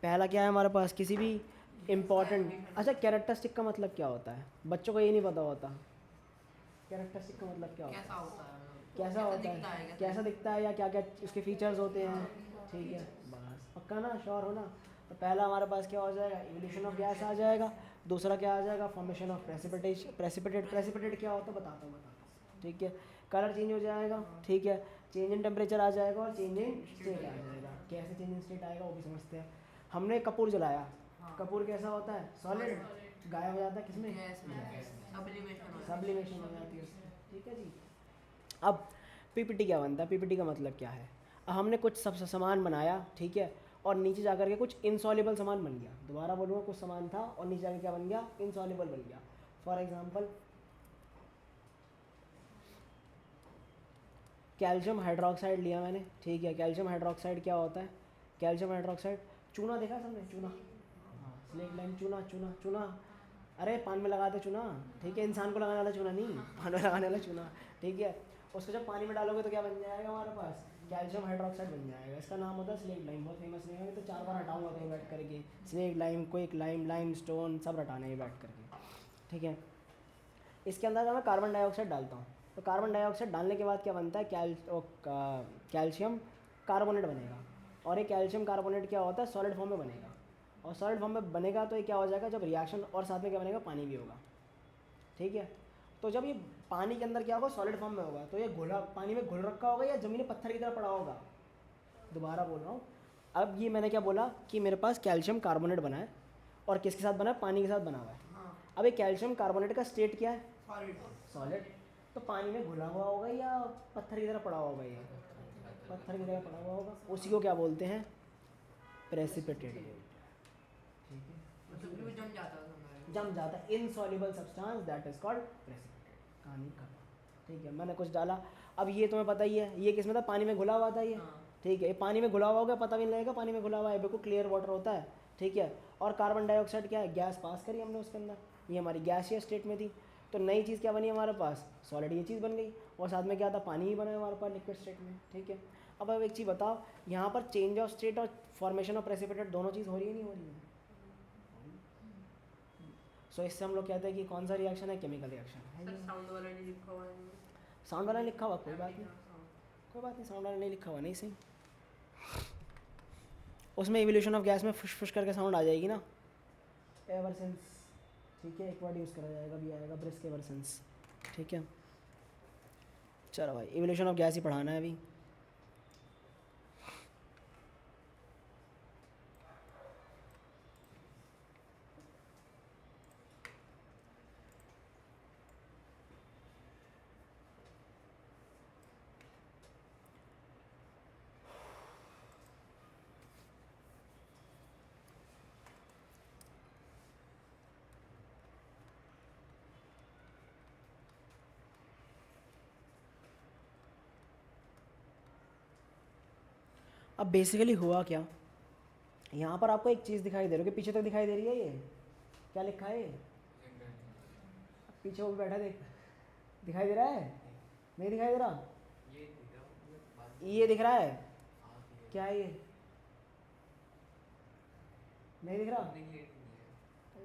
पहला क्या है हमारे पास, किसी भी इम्पॉर्टेंट। अच्छा, कैरेक्टरिस्टिक का मतलब क्या होता है? बच्चों को ये नहीं पता होता कैरेक्टरिस्टिक का मतलब क्या होता कैसा है। होता है? कैसा होता है, कैसा दिखता है, या क्या क्या उसके फीचर्स होते हैं। ठीक है, बस पक्का ना, श्योर हो ना। तो पहला हमारे पास क्या हो जाएगा, इवोल्यूशन ऑफ गैस आ जाएगा। दूसरा क्या आ जाएगा, फॉर्मेशन ऑफ प्रेसिपिटेट क्या होता है बताता हूँ। ठीक है, कलर चेंज हो जाएगा। ठीक है, चेंज इन टेम्परेचर आ जाएगा और चेंज इन स्टेट आ जाएगा। कैसे चेंज इन स्टेट आएगा वो भी समझते हैं। हमने कपूर जलाया, कपूर कैसा होता है, सॉलिड, गायब हो जाता है किसमें, सब्लिमेशन हो जाती है उसमें। ठीक है जी। अब पीपीटी क्या बनता है, पीपीटी का मतलब क्या है। अब हमने कुछ सब सामान बनाया, ठीक है, और नीचे जाकर के कुछ इनसॉल्युबल सामान बन गया। दोबारा बोलूँगा, कुछ सामान था और नीचे जाकर क्या बन गया, इनसॉल्युबल बन गया। फॉर एग्जांपल, कैल्शियम हाइड्रोक्साइड लिया मैंने। ठीक है, कैल्शियम हाइड्रोक्साइड क्या होता है, कैल्शियम हाइड्रोक्साइड, चूना देखा सबने, चूना, हाँ, स्लेट लाइम, चूना चूना चूना, अरे पान में लगाते चूना। ठीक है, इंसान को लगाने वाला चूना नहीं, पान में लगाने वाला चूना। ठीक है, उसको जब पानी में डालोगे तो क्या बन जाएगा हमारे पास, कैल्शियम हाइड्रोक्साइड बन जाएगा। इसका नाम होता है स्लेट लाइम, बहुत फेमस नहीं है, तो 4 बार हटाऊंगा कहीं बैठ करके। Slate lime, quick lime, lime stone, सब रटाने हैं बैठ करके। ठीक है, इसके अंदर जब मैं कार्बन डाइऑक्साइड डालता हूँ तो कार्बन डाइऑक्साइड डालने के बाद क्या बनता है, कैल्शियम कार्बोनेट बनेगा। और ये कैल्शियम कार्बोनेट क्या होता है, सॉलिड फॉर्म में बनेगा। और सॉलिड फॉर्म में बनेगा तो ये क्या हो जाएगा, जब रिएक्शन, और साथ में क्या बनेगा, पानी भी होगा। ठीक है, तो जब ये पानी के अंदर क्या होगा, सॉलिड फॉर्म में होगा, तो ये घुला, पानी में घुल रखा होगा या ज़मीन पत्थर की तरह पड़ा होगा। दोबारा बोल रहा हूँ, अब ये मैंने क्या बोला कि मेरे पास कैल्शियम कार्बोनेट बना है और किसके साथ बना है, पानी के साथ बना हुआ है। अब ये कैल्शियम कार्बोनेट का स्टेट क्या है, सॉलिड। तो पानी में घुला हुआ होगा या पत्थर की तरह पड़ा होगा, ये पत्थर की तरह पड़ा हुआ होगा। उसी को क्या बोलते हैं, प्रेसिपिटेट। जम जाता है, insoluble substance, that is called precipitate. कहानी खत्म। ठीक है, मैंने कुछ डाला। अब ये तुम्हें पता ही है, ये किसमें था, पानी में घुला हुआ था ये। ठीक है, ये पानी में घुला हुआ होगा, पता भी नहीं लगेगा पानी में घुला हुआ है, बिल्कुल क्लियर वाटर होता है। ठीक है, और कार्बन डाइऑक्साइड क्या है, गैस पास करी हमने उसके अंदर, ये हमारी गैसीय स्टेट में थी। तो नई चीज़ क्या बनी हमारे पास, सॉलिड, ये चीज़ बन गई। और साथ में क्या था, पानी ही बना है हमारे पास लिक्विड स्टेट में। ठीक है, अब एक चीज़ बताओ, यहाँ पर चेंज ऑफ स्टेट और फॉर्मेशन ऑफ प्रेसिपिटेट दोनों चीज़ हो रही है नहीं हो रही है। सो इससे हम लोग कहते हैं कि कौन सा रिएक्शन है, केमिकल रिएक्शन है। साउंड वाला नहीं लिखा हुआ है, साउंड वाला लिखा हुआ, कोई बात नहीं, कोई बात नहीं, साउंड वाला नहीं लिखा हुआ, नहीं सही। उसमें इवोल्यूशन ऑफ गैस में फुश फुश करके साउंड आ जाएगी ना, एवर सिंस। ठीक है, एक वर्ड यूज़ करा जाएगा, भी आएगा, ब्रिस्क एवर सिंस। ठीक है, चलो भाई, इवोल्यूशन ऑफ गैस ही पढ़ाना है अभी। अब बेसिकली हुआ क्या, यहाँ पर आपको एक चीज़ दिखाई दे रही है, पीछे तक दिखाई दे रही है, ये क्या लिखा है, पीछे वो भी बैठा देख, दिखाई दे रहा है, नहीं दिखाई दे रहा, ये दिख रहा है, क्या है ये, नहीं दिख रहा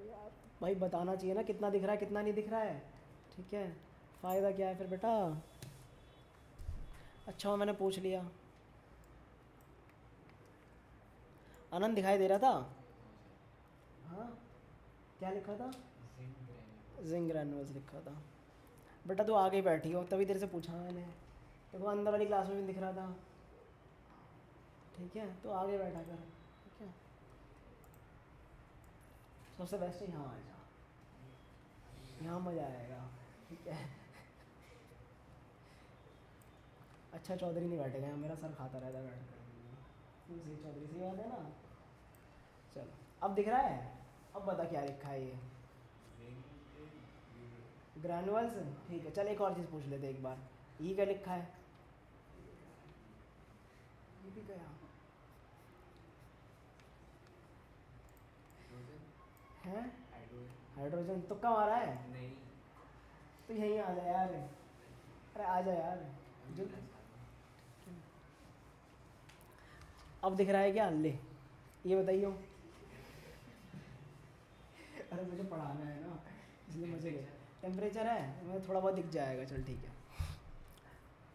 यार, भाई बताना चाहिए ना कितना दिख रहा है कितना नहीं दिख रहा है। ठीक है, फ़ायदा क्या है फिर बेटा। अच्छा, मैंने पूछ लिया, आनंद दिखाई दे रहा था, हाँ क्या लिखा था, जिंक ग्रैन्यूल्स लिखा था। बेटा तू आगे बैठी हो तभी तेरे से पूछा मैंने, देखो अंदर वाली क्लास में भी दिख रहा था। ठीक है, तो आगे बैठा कर। ठीक है, सबसे बेस्ट है यहाँ आ जा, यहाँ मज़ा आएगा। ठीक है। अच्छा चौधरी नहीं बैठेगा यहाँ, मेरा सर खाता रहता है बैठ कर। तू सही चौधरी, सही बात है ना। चलो अब दिख रहा है, अब बता क्या लिखा है ये ग्रैनुअल्स। ठीक है, चल एक और चीज़ पूछ लेते हैं एक बार, ये क्या लिखा है? ये भी गया है, हाइड्रोजन। तुक्का मारा है? नहीं तो यहीं आ जा यार, अरे आ जा यार जो। अब दिख रहा है क्या? ले ये बताइए। अरे मुझे पढ़ाना है ना इसलिए मुझे टेम्परेचर है, मुझे थोड़ा बहुत दिख जाएगा। चल ठीक है।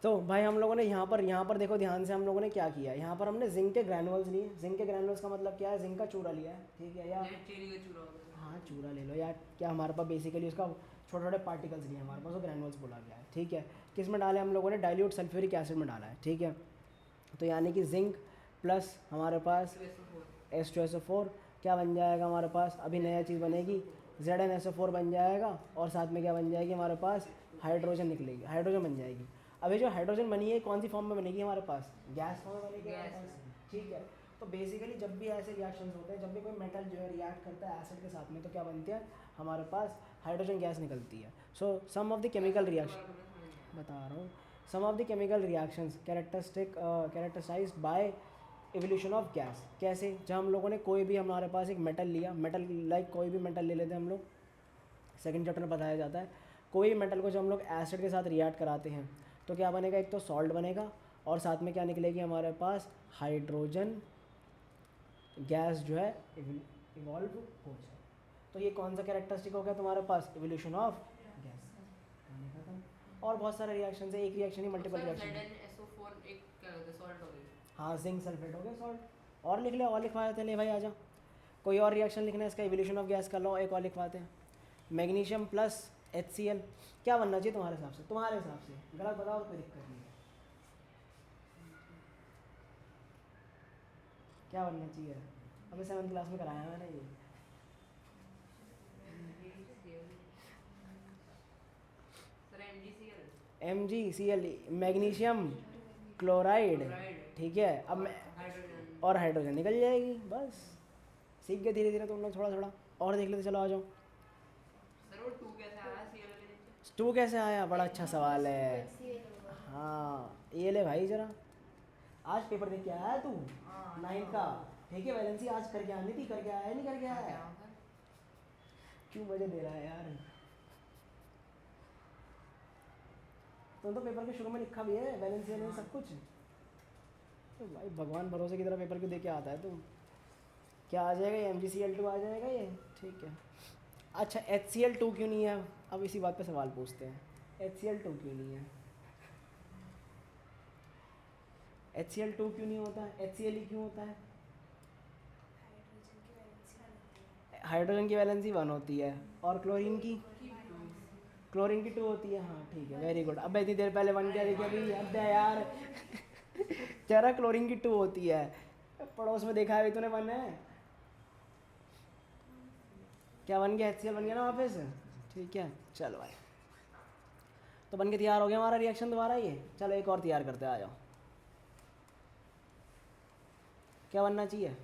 तो भाई हम लोगों ने यहाँ पर देखो ध्यान से, हम लोगों ने क्या किया, यहाँ पर हमने जिंक के ग्रैनुअल्स लिए। जिंक के ग्रैनुअल्स का मतलब क्या है? जिंक का चूरा लिया है। ठीक है, या ये चीनी का चूरा होता है। हाँ चूरा ले लो, या क्या हमारे पास बेसिकली उसका छोटे छोटे पार्टिकल्स लिए हमारे पास, वो ग्रैनुअल्स बोला गया है। ठीक है, किस में डाले हम लोगों ने? डाइल्यूट सल्फ्यूरिक एसिड में डाला है। ठीक है, तो यानी कि जिंक प्लस हमारे पास H2SO4 क्या बन जाएगा हमारे पास? अभी नया चीज़ बनेगी, ZnSO4 बन जाएगा, और साथ में क्या बन जाएगी हमारे पास? हाइड्रोजन निकलेगी, हाइड्रोजन बन जाएगी। अभी जो हाइड्रोजन बनी है कौन सी फॉर्म में बनेगी हमारे पास? गैस फॉर्म में बनेगी हमारे पास। ठीक है, तो बेसिकली जब भी ऐसे रिएक्शंस होते हैं, जब भी कोई मेटल जो है रिएक्ट करता है एसिड के साथ में, तो क्या बनती है हमारे पास? हाइड्रोजन गैस निकलती है। So some of the chemical reaction बता रहा हूँ, some of the chemical reactions characterised by evolution of gas. कैसे? जब हम लोगों ने कोई भी, हमारे पास एक मेटल लिया, मेटल लाइक कोई भी मेटल ले लेते हैं हम लोग, सेकंड चैप्टर में बताया जाता है, कोई भी मेटल को जब हम लोग एसिड के साथ रिएक्ट कराते हैं तो क्या बनेगा? एक तो सॉल्ट बनेगा, और साथ में क्या निकलेगी हमारे पास? हाइड्रोजन गैस जो है इवॉल्व हो जाए। तो ये कौन सा कैरेक्टरिस्टिक हो गया तुम्हारे पास? Evolution of gas. और बहुत सारे रिएक्शन है, एक रिएक्शन ही मल्टीपल रिएक्शन। ZnSO4 एक क्या होता है? सॉल्ट हो गई। हाँ जिंक सल्फेट हो गया सॉल्ट। और लिख ले, और लिखवा देते हैं। ले भाई आजा, कोई और रिएक्शन लिखना है इसका, एवोल्यूशन ऑफ गैस का लो, एक और लिखवाते हैं। मैग्नीशियम प्लस HCl क्या बनना चाहिए तुम्हारे हिसाब से? तुम्हारे हिसाब से गलत बताओ तो कोई दिक्कत नहीं है, क्या बनना चाहिए? अभी 7th क्लास में कराया मैंने ये। Sir MgCl। MgCl magnesium chloride. ठीक है, अब मैं हाइड्रोजन। और हाइड्रोजन निकल जाएगी, बस सीख गए धीरे धीरे तुम लोग थोड़ा थोड़ा। और देख लेते, चलो आ जाओ। सर वो 2 कैसे आया Cl के नीचे? 2 कैसे आया? बड़ा अच्छा सवाल है। HCl होगा। हाँ ये ले भाई जरा, आज पेपर देख के आया है तू? हाँ, 9th का। ठीक है, वैलेंसी आज करके आनी थी, करके आया है नहीं करके आया है? क्यों मजे दे रहा है यार? तुम तो पेपर के शुरू में लिखा भी है वैलेंसी में सब कुछ। तो भाई भगवान भरोसे की तरह पेपर क्यों दे के आता है तू? क्या आ जाएगा ये? MgCl2 आ जाएगा ये। ठीक है, अच्छा HCl2 क्यों नहीं है? अब इसी बात पे सवाल पूछते हैं, HCl2 क्यों नहीं है? HCl2 क्यों नहीं होता? HCl ही क्यों होता है? हाइड्रोजन की वैलेंसी 1 होती है, और क्लोरीन की? क्लोरीन की 2 होती है। हाँ ठीक है, वेरी गुड। अब इतनी देर पहले 1 क्या देखिए अभी अब यार। कह रहा क्लोरीन की 2 होती है, पड़ोस में देखा है तूने 1 है क्या? बन गया HCl बन गया ना वापस। ठीक है चलो भाई, तो बन के तैयार हो गया हमारा रिएक्शन दोबारा ये। चलो एक और तैयार करते आ जाओ। क्या बनना चाहिए?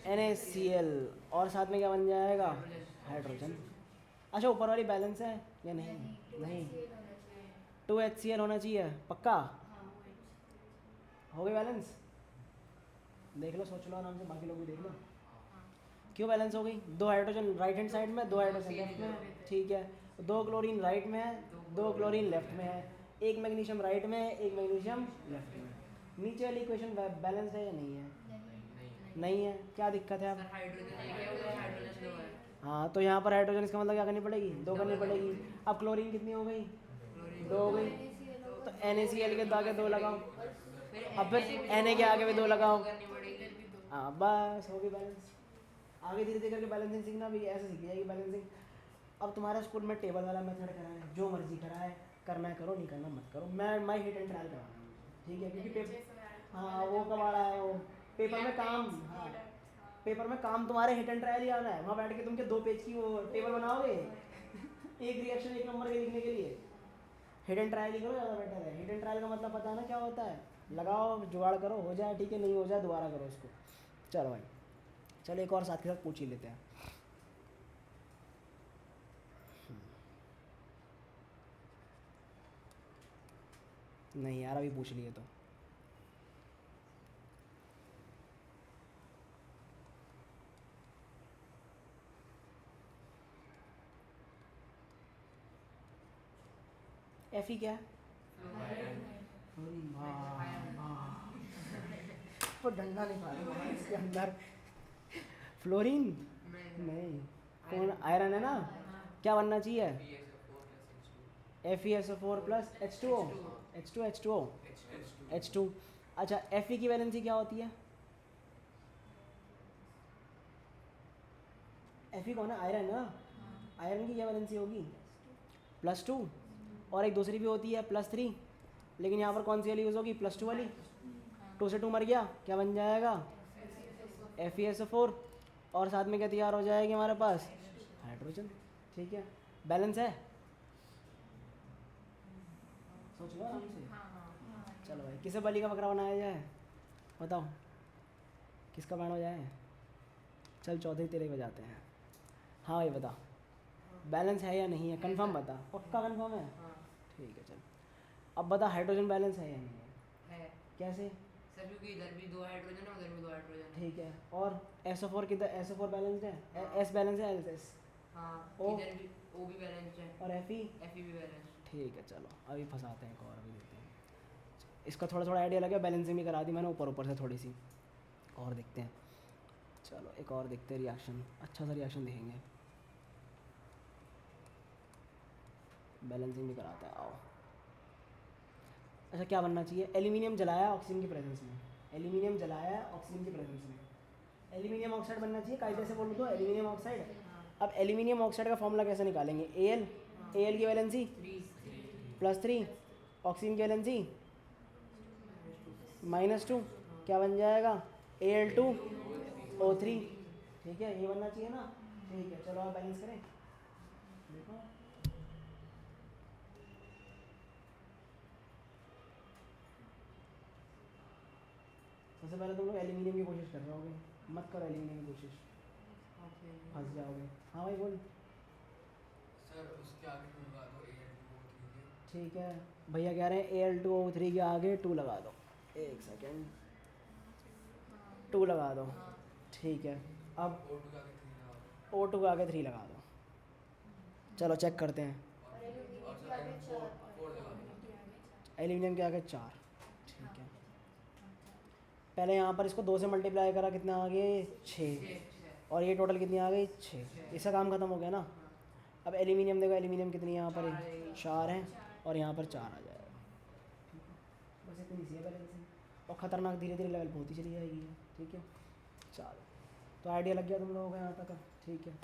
NaCl, और साथ में क्या बन जाएगा? हाइड्रोजन। अच्छा ऊपर वाली बैलेंस है या नहीं? नहीं, 2 HCl होना चाहिए पक्का। हो गई बैलेंस? देख लो, सोच लो आराम से, बाकी लोग भी देख लो। क्यों बैलेंस हो गई? 2 हाइड्रोजन राइट हैंड साइड में, 2 हाइड्रोजन लेफ्ट में है। ठीक है, 2 क्लोरीन राइट में है, 2 क्लोरीन लेफ्ट में है, 1 मैग्नीशियम राइट में है, 1 मैग्नीशियम लेफ्ट में। नीचे वाली इक्वेशन बैलेंस है या नहीं है? नहीं है। क्या दिक्कत है? सर हाइड्रोजन एक है, वो हाइड्रोजन 2 है। हाँ तो यहाँ पर हाइड्रोजन, इसका मतलब क्या करनी पड़ेगी? 2 करनी पड़ेगी। अब क्लोरीन कितनी हो गई? क्लोरीन 2 हो गई। तो NaCl के आगे 2 लगाओ, फिर अब फिर Na के आगे भी 2 लगाओ। करनी पड़ेगी। हाँ बस हो गई बैलेंस। आगे धीरे धीरे करके बैलेंसिंग सीखना भी ऐसे सीखी जाएगी बैलेंसिंग। अब तुम्हारे स्कूल में टेबल वाला मेथड कराए, जो मर्जी कराए, करना है करो, नहीं करना मत करो। मैं हिट एंड ट्रायल कराना है मुझे, ठीक है, क्योंकि पेपर, हाँ वो कब आ रहा है, वो पेपर में काम, हाँ पेपर में काम तुम्हारे हिट एंड ट्रायल ही आना है। वहाँ बैठ के तुम के 2 पेज की वो टेबल बनाओगे एक रिएक्शन 1 नंबर के लिखने के लिए। हिट एंड ट्रायल ही करो, ज़्यादा बेटर है। हिट एंड ट्रायल का मतलब पता है ना क्या होता है, लगाओ जुगाड़ करो, हो जाए ठीक है, नहीं हो जाए दोबारा करो उसको। चलो भाई, चलो एक और साथ के साथ पूछ ही लेते हैं। नहीं यार अभी पूछ लिए तो। एफ ई क्या है? तो डंडा नहीं खा रहे इसके अंदर। फ्लोरीन नहीं, कौन आयरन है ना, क्या बनना चाहिए? FeSO4 plus H2O, H2O, H2। अच्छा Fe की वैलेंसी क्या होती है? Fe कौन है? आयरन ना, आयरन की क्या वैलेंसी होगी? +2, और एक दूसरी भी होती है +3, लेकिन यहाँ पर कौन सी वाली यूज़ होगी? +2 वाली। 2 से 2 मर गया, क्या बन जाएगा? FeSO4, और साथ में क्या तैयार हो जाएगी हमारे पास? हाइड्रोजन। ठीक है, बैलेंस है, सोच लो आराम से। चलो भाई, किसे बलि का बकरा बनाया जाए बताओ, किसका बैंड हो जाए? चल चौधरी तेरे बजाते हैं। हाँ भाई बता, बैलेंस है या नहीं है, कंफर्म बता, पक्का कंफर्म है? ठीक है चल, अब बता हाइड्रोजन बैलेंस है या नहीं है? कैसे? सर क्योंकि इधर भी 2 हाइड्रोजन है, उधर भी 2 हाइड्रोजन है। ठीक है, और SO4 किधर? SO4 बैलेंस्ड है, S बैलेंस है, S। हाँ, O? इधर भी O भी बैलेंस्ड है, और Fe? Fe भी बैलेंस्ड। ठीक है चलो, अभी फंसाते हैं एक और, अभी देखते हैं। इसका थोड़ा थोड़ा आइडिया लगा, बैलेंसिंग भी करा दी मैंने ऊपर ऊपर से थोड़ी सी, और देखते हैं। चलो एक और देखते हैं रिएक्शन, अच्छा सा रिएक्शन देखेंगे, बैलेंसिंग भी कराते हैं, आओ। अच्छा क्या बनना चाहिए? एल्यूमिनियम जलाया ऑक्सीजन की प्रेजेंस में, एल्यूमिनियम जलाया ऑक्सीजन की प्रेजेंस में, एल्यूमिनियम ऑक्साइड बनना चाहिए, कायदे से बोलूँ तो एल्यूमिनियम ऑक्साइड। अब एल्यूमिनियम ऑक्साइड का फॉर्मूला कैसे निकालेंगे? Al की वैलेंसी 3, ऑक्सीजन की वैलेंसी -2, क्या बन जाएगा? Al2O3। ठीक है, ये बनना चाहिए ना। ठीक है चलो आप बैलेंस करें, देखो सबसे पहले तुम लोग एल्यूमिनियम की कोशिश कर रहे होगे, मत करो एल्यूमिनियम की कोशिश, फंस जाओगे। हाँ भाई बोल। सर उसके आगे 2 लगा दो, Al2O3 के। ठीक है, भैया कह रहे हैं Al2O3 के आगे 2 लगा दो, एक सेकेंड, 2 लगा दो। ठीक है, अब O2 के आगे 3 लगा दो। O2 के आगे 3 लगा दो। चलो चेक करते हैं, और एल्यूमिनियम और के सर आगे M4 4 4 लगा दो। एल्यूमिनियम के आगे 4। ठीक है, पहले यहाँ पर इसको 2 से मल्टीप्लाई करा, कितना आ गए? 6, और ये टोटल कितनी आ गई? 6। इसका काम खत्म हो गया ना। अब एल्यूमिनियम देखो, एल्यूमिनियम कितनी यहाँ पर है? 4 है, और यहाँ पर 4 आ जाएगा। बस इतनी सी है बैलेंसिंग, और ख़तरनाक धीरे धीरे लेवल बहुत ही चली जाएगी। ठीक है चलो, तो आइडिया लग गया तुम लोगों को यहाँ तक? ठीक है,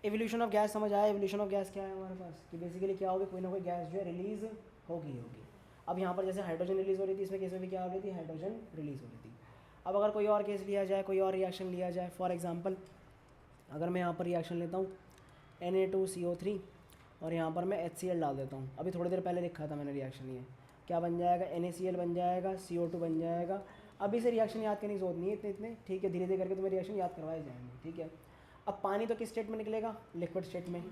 एवोल्यूशन ऑफ गैस समझ आया? एवोल्यूशन ऑफ गैस क्या है हमारे पास, कि बेसिकली क्या होगी, कोई ना कोई गैस जो है रिलीज़ होगी। अब यहाँ पर जैसे हाइड्रोजन रिलीज़ हो रही थी, इसमें केस में भी क्या हो रही थी? हाइड्रोजन रिलीज़ हो रही थी। अब अगर कोई और केस लिया जाए, कोई और रिएक्शन लिया जाए, फॉर एग्जांपल अगर मैं यहाँ पर रिएक्शन लेता हूँ Na2CO3, और यहाँ पर मैं HCl डाल देता हूँ, अभी थोड़ी देर पहले लिखा था मैंने रिएक्शन, ये क्या बन जाएगा? NaCl बन जाएगा, CO2 बन जाएगा। अभी से रिएक्शन याद करने की जरूरत नहीं है इतने, ठीक है, धीरे धीरे करके तुम्हें रिएक्शन याद करवाए जाएंगे। ठीक है, अब पानी तो किस स्टेट में निकलेगा? लिक्विड स्टेट में।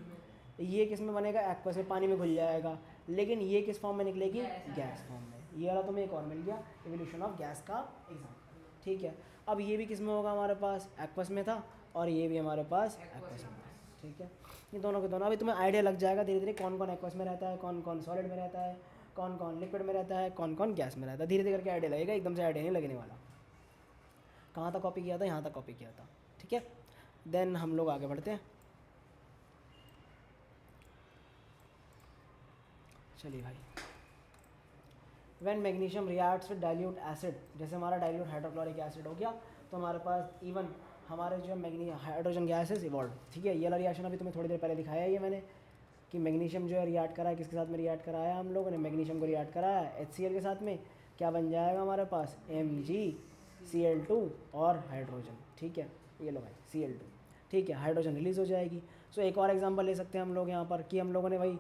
ये किस में बनेगा? एक्वस में, पानी में घुल जाएगा। लेकिन ये किस फॉर्म में निकलेगी? गैस फॉर्म में। ये वाला तुम्हें एक और मिल गया, एवोल्यूशन ऑफ गैस का एग्जाम्पल। ठीक है, अब ये भी किस में होगा हमारे पास? एक्वस में था, और ये भी हमारे पास एक्वस में था। ठीक है, ये दोनों के दोनों, अभी तुम्हें आइडिया लग जाएगा धीरे धीरे कौन कौन एक्वस में रहता है, कौन कौन सॉलिड में रहता है, कौन कौन लिक्विड में रहता है, कौन कौन गैस में रहता है। धीरे धीरे करके आइडिया लगेगा, एकदम से आइडिया नहीं लगने वाला। कहाँ तक कॉपी किया था? यहाँ तक कॉपी किया था। ठीक है, देन हम लोग आगे बढ़ते हैं। चलिए भाई, when magnesium reacts with dilute acid, जैसे हमारा डाइल्यूट हाइड्रोक्लोरिक एसिड हो गया, तो हमारे पास इवन हमारे जो हाइड्रोजन गैसेस इवॉल्व, ठीक है। ये वाला रिएक्शन अभी तुम्हें थोड़ी देर पहले दिखाया है ये मैंने, कि मैग्नीशियम जो है रिएक्ट करा है, किसके साथ में रिएक्ट कराया हम लोगों ने, मैग्नीशियम को रिएक्ट कराया HCl के साथ में, क्या बन जाएगा हमारे पास MgCl2 और हाइड्रोजन, ठीक है। ये लो भाई Cl2, ठीक है, हाइड्रोजन रिलीज़ हो जाएगी। सो एक और एग्जांपल ले सकते हैं हम लोग यहाँ पर कि हम लोगों ने भाई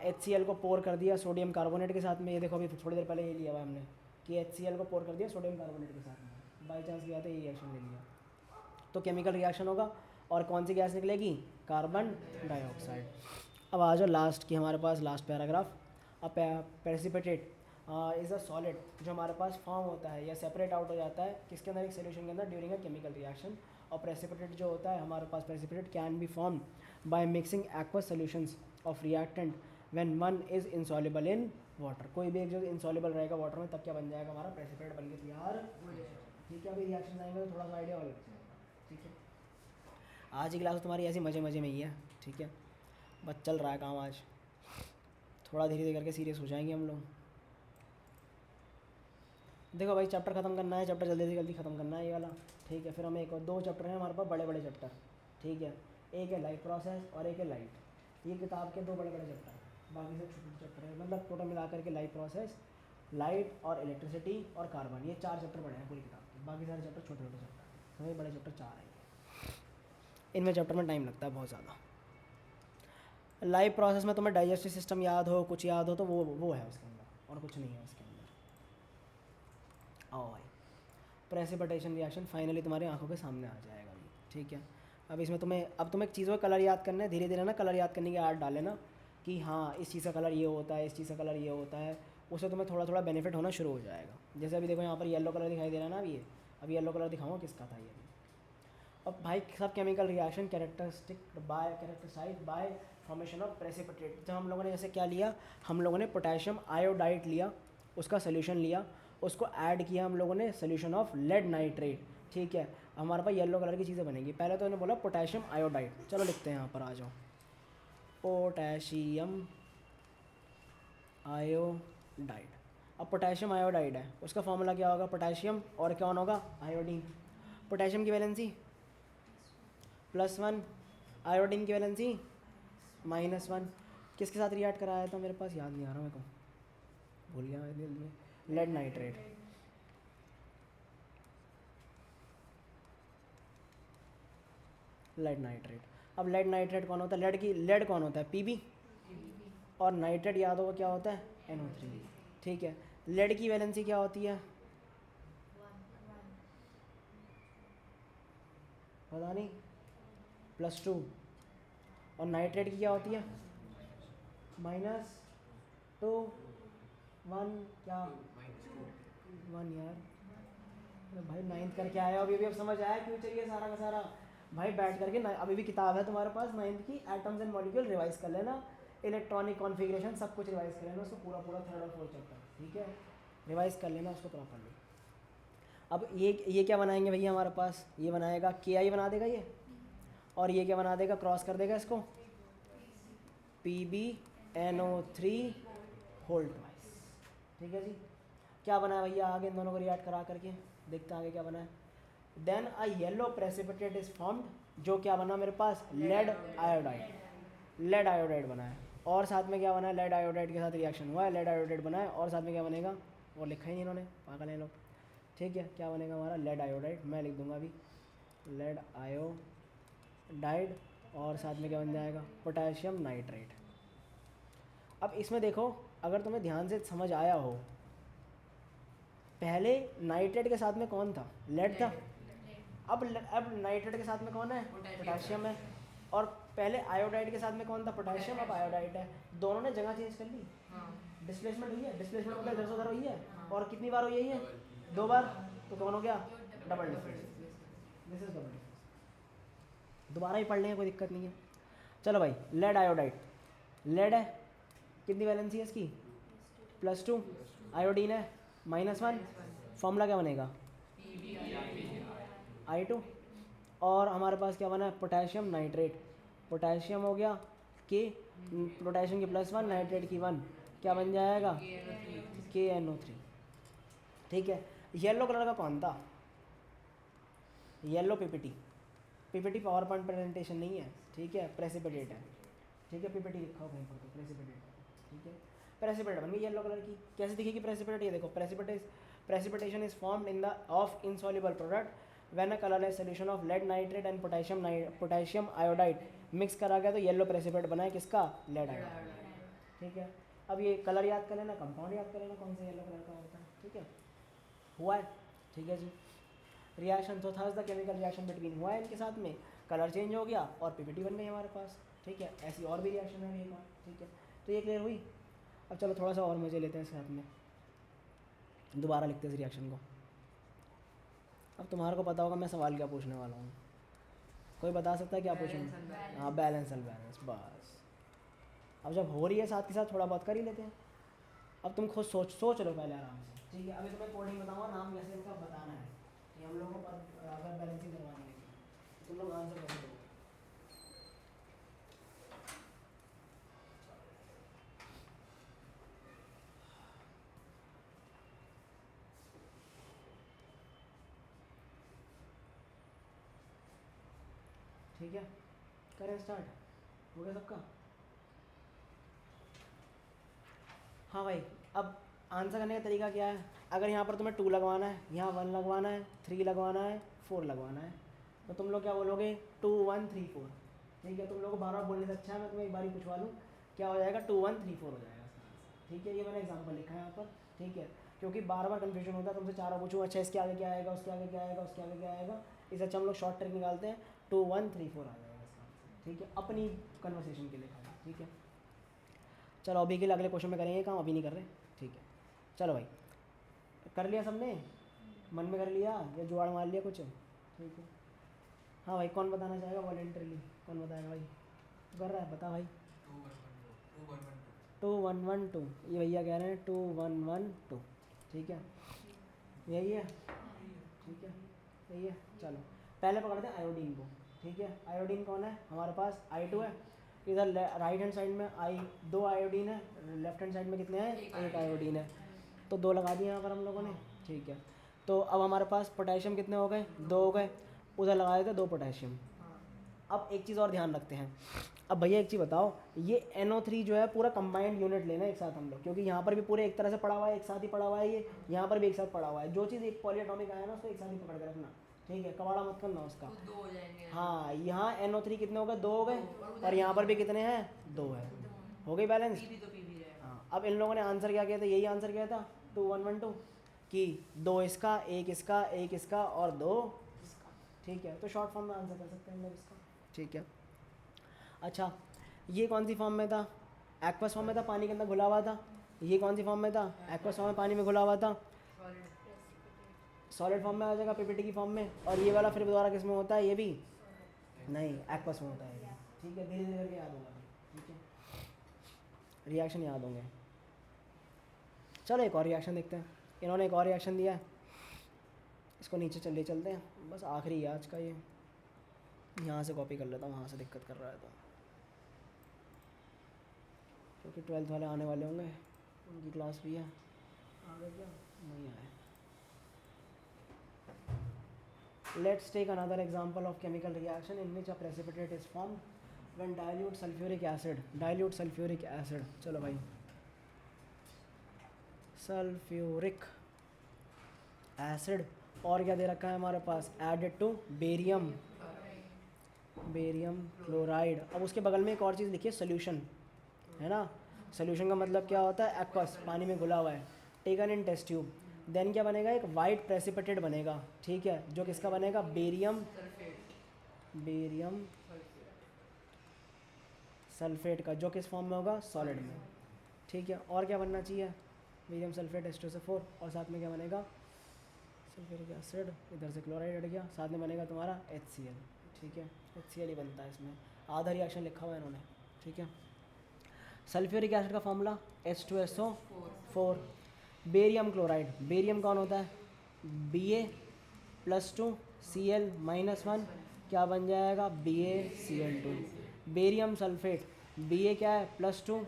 HCl को पोर कर दिया सोडियम कार्बोनेट के साथ में। ये देखो अभी थोड़ी देर पहले ये लिया हुआ हमने कि HCl को पोर कर दिया सोडियम कार्बोनेट के साथ में, बाई चांस किया था ये रिएक्शन ले लिया, तो केमिकल रिएक्शन होगा और कौन सी गैस निकलेगी, कार्बन डाइऑक्साइड। अब आ जाओ लास्ट की हमारे पास लास्ट पैराग्राफ। अब प्रेसिपिटेट इज़ अ सॉलिड जो हमारे पास फॉर्म होता है या सेपरेट आउट हो जाता है किसके अंदर, एक सोल्यूशन के अंदर ड्यूरिंग अ केमिकल रिएक्शन। और प्रेसिपिटेट जो होता है हमारे पास, precipitate can be form by mixing aqueous solutions of reactant when one is insoluble in water. कोई भी एक जो इनसॉल्युबल रहेगा वाटर में तब क्या बन जाएगा हमारा, प्रेसिपिटेट बन के तैयार हो जाएगा, ठीक है। अभी रिएक्शन आएंगे तो थोड़ा सा आइडिया और लग जाएगा, ठीक है। आज की क्लास तुम्हारी ऐसी मज़े मज़े में ही है, ठीक है, बस चल रहा है काम आज, थोड़ा धीरे धीरे करके सीरियस हो जाएंगे हम लोग। देखो भाई चैप्टर ख़त्म करना है, चैप्टर जल्दी से जल्दी ख़त्म करना है ये वाला, ठीक है। फिर हमें एक और 2 चैप्टर हैं हमारे पास, बड़े बड़े चैप्टर, ठीक है। एक है लाइफ प्रोसेस और एक है लाइट। ये किताब के 2 बड़े बड़े चैप्टर हैं, बाकी सब छोटे छोटे चैप्टर हैं, मतलब टोटल मिला करके लाइफ प्रोसेस, लाइट और इलेक्ट्रिसिटी और कार्बन, ये 4 चैप्टर बड़े हैं पूरी किताब के, बाकी सारे चैप्टर छोटे छोटे चैप्टर हैं। तो ये बड़े चैप्टर 4 हैं, इनमें चैप्टर में टाइम लगता है बहुत ज़्यादा। लाइव प्रोसेस में तुम्हें डाइजेस्टिव सिस्टम याद हो, कुछ याद हो तो वो है उसके अंदर, और कुछ नहीं है उसके अंदर। आओ भाई, प्रेसिपिटेशन रिएक्शन फाइनली तुम्हारी आंखों के सामने आ जाएगा अभी, ठीक है। अब इसमें अब तुम्हें एक चीज़ों का कलर याद करना है, धीरे धीरे ना कलर याद करने की आदत डाले ना, कि हाँ इस चीज़ का कलर ये होता है, इस चीज़ का कलर ये होता है, उससे तुम्हें थोड़ा थोड़ा बेनिफिट होना शुरू हो जाएगा। जैसे अभी देखो यहाँ पर येलो कलर दिखाई दे रहा है ना, अब येलो कलर दिखाऊँ किसका था ये अभी। अब भाई सब chemical reaction characterised by formation of precipitate. जब हम लोगों ने जैसे क्या लिया, हम लोगों ने पोटेशियम आयोडाइड लिया, उसका सोल्यूशन लिया, उसको ऐड किया हम लोगों ने सोल्यूशन ऑफ लेड नाइट्रेट, ठीक है। हमारे पास येलो कलर की चीज़ें बनेंगी। पहले तो उन्होंने बोला पोटेशियम आयोडाइड, चलो लिखते हैं यहाँ पर, आ जाओ, पोटेशियम आयोडाइड। अब पोटेशियम आयोडाइड है, उसका फॉर्मूला क्या होगा, पोटेशियम और कौन होगा, आयोडीन। पोटेशियम की वैलेंसी +1, आयोडीन की वैलेंसी -1। किसके साथ रिएक्ट कराया था, मेरे पास याद नहीं आ रहा मेरे को, भूल गया दिल में, लेड नाइट्रेट। Lead nitrate. अब लेड नाइट्रेट कौन होता है, लेड कौन होता है, Pb, और नाइट्रेट याद होगा क्या होता है, NO3, ठीक है। लेड की वैलेंसी क्या होती है, पता नहीं, +2, और नाइट्रेट की क्या होती है, -2, 1, क्या 1 यार। अरे भाई 9th करके आया अभी अब समझ आया क्यों चाहिए सारा का सारा। भाई बैठ करके अभी भी किताब है तुम्हारे पास 9th की, एटम्स एंड मॉलिक्यूल रिवाइज कर लेना, इलेक्ट्रॉनिक कॉन्फ़िगरेशन सब कुछ रिवाइज कर लेना उसको, पूरा 3rd और 4th चैप्टर, ठीक है, रिवाइज कर लेना उसको प्रॉपरली। अब ये क्या बनाएंगे भैया हमारे पास, ये बनाएगा KI बना देगा ये, और ये क्या बना देगा, क्रॉस कर देगा इसको, PbNO3 होल ट्वाइस, ठीक है जी। क्या बना है भैया आगे, इन दोनों को रिएक्ट करा करके देखते हैं आगे क्या बना है। Then a yellow precipitate is formed, जो क्या बना मेरे पास, लेड आयोडाइड बना है, और साथ में क्या बना है, लेड आयोडाइड के साथ रिएक्शन हुआ है, लेड आयोडाइड बना है, और साथ में क्या बनेगा, वो लिखा ही नहीं इन्होंने, पागल हैं लोग, ठीक है। क्या बनेगा हमारा, लेड आयोडाइड, मैं लिख दूंगा अभी, लेड आयोडाइड, और साथ में क्या बन जाएगा, पोटेशियम नाइट्रेट। अब इसमें देखो, अगर तुम्हें ध्यान से समझ आया हो, पहले नाइट्रेट के साथ में कौन था, लेड था, अब नाइट्रेट के साथ में कौन है, पोटेशियम है, और पहले आयोडाइड के साथ में कौन था, पोटेशियम, अब आयोडाइड है, दोनों ने जगह चेंज कर ली, डिस्प्लेसमेंट हुई है, डिस्प्लेसमेंट मतलब इधर से उधर हुई है, और कितनी बार हुई है, 2 बार, तो कौन हो गया, double difference, this is double difference. दोबारा ही पढ़ लेंगे, कोई दिक्कत नहीं है। चलो भाई, लेड आयोडाइड, लेड है, कितनी वैलेंसी है इसकी, +2, आयोडीन है -1, फॉर्मूला क्या बनेगा, I2, और हमारे पास क्या बना है, पोटेशियम नाइट्रेट, पोटेशियम हो गया K, पोटेशियम की +1, नाइट्रेट की 1, क्या बन जाएगा, KNO3, ठीक है। येलो कलर का कौन था, yellow PPT, PPT power point presentation नहीं है, ठीक है, प्रेसिपिटेट है, ठीक है, पीपीटी लिखा हो कहीं पर तो प्रेसिपिटेट, ठीक है, प्रेसिपिटेट बन गई येलो कलर की। कैसे दिखेगी प्रेसिपिटेट, ये देखो, precipitation is formed in the of insoluble product when a colourless solution of lead nitrate and potassium iodide mix करा गया तो येलो प्रेसिपिटेट बना है किसका, लेड आयोडाइड, ठीक है। अब ये कलर याद कर लेना, कंपाउंड याद कर लेना कौन सा येलो कलर का होता है, ठीक है, हुआ है, ठीक है जी। रिएक्शन तो था द केमिकल रिएक्शन बिटवीन, हुआ है इनके साथ में, कलर चेंज हो गया और पीपीटी बन गई हमारे पास, ठीक है। ऐसी और भी रिएक्शन है एक और, ठीक है। तो ये क्लियर हुई। अब चलो थोड़ा सा और मजे लेते हैं साथ में, दोबारा लिखते हैं इस रिएक्शन को। अब तुम्हारे को पता होगा मैं सवाल क्या पूछने वाला हूँ, कोई बता सकता है क्या पूछूँ? हाँ, बैलेंस अनबैलेंस, बस। अब जब हो रही है साथ के साथ थोड़ा बहुत कर ही लेते हैं। अब तुम खुद सोच लो पहले आराम से, ठीक है। अभी तुम्हें कोडिंग बताऊँगा, नाम कैसे इनका बताना है कि हम लोगों को अगर बैलेंसिंग करवानी है तो तुम लोग आंसर कैसे दोगे। ठीक है, करें स्टार्ट, हो गया सबका? हाँ भाई, अब आंसर करने का तरीका क्या है? अगर यहाँ पर तुम्हें 2 लगवाना है, यहाँ 1 लगवाना है, 3 लगवाना है, 4 लगवाना है, तो तुम लोग क्या बोलोगे? 2 1 3 4, ठीक है। तुम लोग को बार बार बोलने से अच्छा है मैं तुम्हें एक बार ही पूछवा लूँ, क्या हो जाएगा? 2 1 3 4 हो जाएगा इसका आंसर, ठीक है। ये मैंने एग्जाम्पल लिखा है यहाँ पर, ठीक है, क्योंकि बार बार कन्फ्यूजन होता है। तुमसे चारों पूछूँ, अच्छा इसके आगे क्या आएगा, उसके आगे क्या आएगा, उसके आगे क्या आएगा, इससे अच्छा हम लोग शॉर्ट ट्रिक निकालते हैं, 2 1 3 4 आ जाएगा इसका आंसर, ठीक है, अपनी कन्वर्सेशन के लिए खाली, ठीक है। चलो अभी के लिए अगले क्वेश्चन में करेंगे काम, अभी नहीं कर रहे, ठीक है। चलो भाई, कर लिया सबने, मन में कर लिया या जुगाड़ मार लिया कुछ, ठीक है। हाँ भाई, कौन बताना चाहेगा वॉलेंटरली, कौन बताएगा भाई? कर रहा है, बता भाई। 2 1 1 2, ये भैया कह रहे हैं 2 1 1 2, ठीक है, यही है, ठीक है, यही है। चलो पहले पकड़ते हैं आयोडीन को, ठीक है। आयोडीन कौन है हमारे पास? I2 है। इधर राइट हैंड साइड में 2 आयोडीन है, लेफ्ट हैंड साइड में कितने हैं? 1 आयोडीन है, तो 2 लगा दिए यहाँ पर हम लोगों ने, ठीक है। तो अब हमारे पास पोटेशियम कितने हो गए? 2 हो गए, उधर लगा देते 2 पोटेशियम। अब एक चीज़ और ध्यान रखते हैं, अब भैया एक चीज़ बताओ, ये NO3 जो है पूरा कंबाइंड यूनिट लेना है एक साथ हम लोग, क्योंकि यहाँ पर भी पूरे एक तरह से पड़ा हुआ है, एक साथ ही पड़ा हुआ है, ये यहाँ पर भी एक साथ पड़ा हुआ है। जो चीज़ एक पॉलीएटॉमिक आया ना उसको एक साथ ही पकड़ कर रखना, ठीक है, कबाड़ा मत करना उसका। तो 2 हो जाएंगे। हाँ, यहाँ NO3 कितने हो गए? 2 हो गए, और यहाँ पर भी कितने हैं? 2 है, हो गई बैलेंस। पी भी तो पी भी रहेगा। हाँ, अब इन लोगों ने आंसर क्या किया था? यही आंसर किया था 2 1 1 2, कि 2 इसका, 1 इसका, 1 इसका और 2 इसका, ठीक है। तो शॉर्ट फॉर्म में आंसर कर सकते हैं हम लोग इसका, ठीक है। अच्छा, ये कौन सी फॉर्म में था? एक्वस फॉर्म में था, पानी के अंदर घुला हुआ था। ये कौन सी फॉर्म में था? एक्वस फॉर्म में, पानी में घुला हुआ था। सॉलिड फॉर्म में आ जाएगा पीपीटी की फॉर्म में। और ये वाला फिर दोबारा किस में होता है? ये भी नहीं, एक्वस में होता है ये, ठीक है। धीरे धीरे करके याद होगा, ठीक है, रिएक्शन याद होंगे। चलो एक और रिएक्शन देखते हैं, इन्होंने एक और रिएक्शन दिया है, इसको नीचे चलते हैं, बस आखिरी है आज का ये। यहाँ से कॉपी कर लेता हूँ, वहाँ से दिक्कत कर रहा है तो, क्योंकि 12th वाले आने वाले होंगे, उनकी क्लास भी है। आ गए क्या? नहीं आए। Let's take another example of chemical reaction in which a precipitate is formed when dilute sulphuric acid. चलो भाई, सल्फ्यूरिक एसिड, और क्या दे रखा है हमारे पास? Added to barium chloride. अब उसके बगल में एक और चीज़ लिखिए, सोल्यूशन, है ना। सोल्यूशन का मतलब क्या होता है? एक्वस, पानी में घुला हुआ है, taken in test tube. Then क्या बनेगा? एक वाइट प्रेसिपिटेट बनेगा, ठीक है, जो किसका बनेगा? बेरियम सल्फेट का, जो किस फॉर्म में होगा? सॉलिड में, ठीक है। और क्या बनना चाहिए? बेरियम सल्फेट H2SO4, और साथ में क्या बनेगा? सल्फ्यूरिक एसिड, इधर से क्लोराइड हट गया, साथ में बनेगा तुम्हारा HCl, ठीक है। HCl ही बनता है इसमें, आधा रिएक्शन लिखा हुआ है इन्होंने, ठीक है। सल्फ्यूरिक एसिड का formula H2SO4। Barium chloride, barium कौन होता है? Ba+2Cl-1, क्या बन जाएगा? BaCl2। बेरियम सल्फेट, Ba क्या है? +2,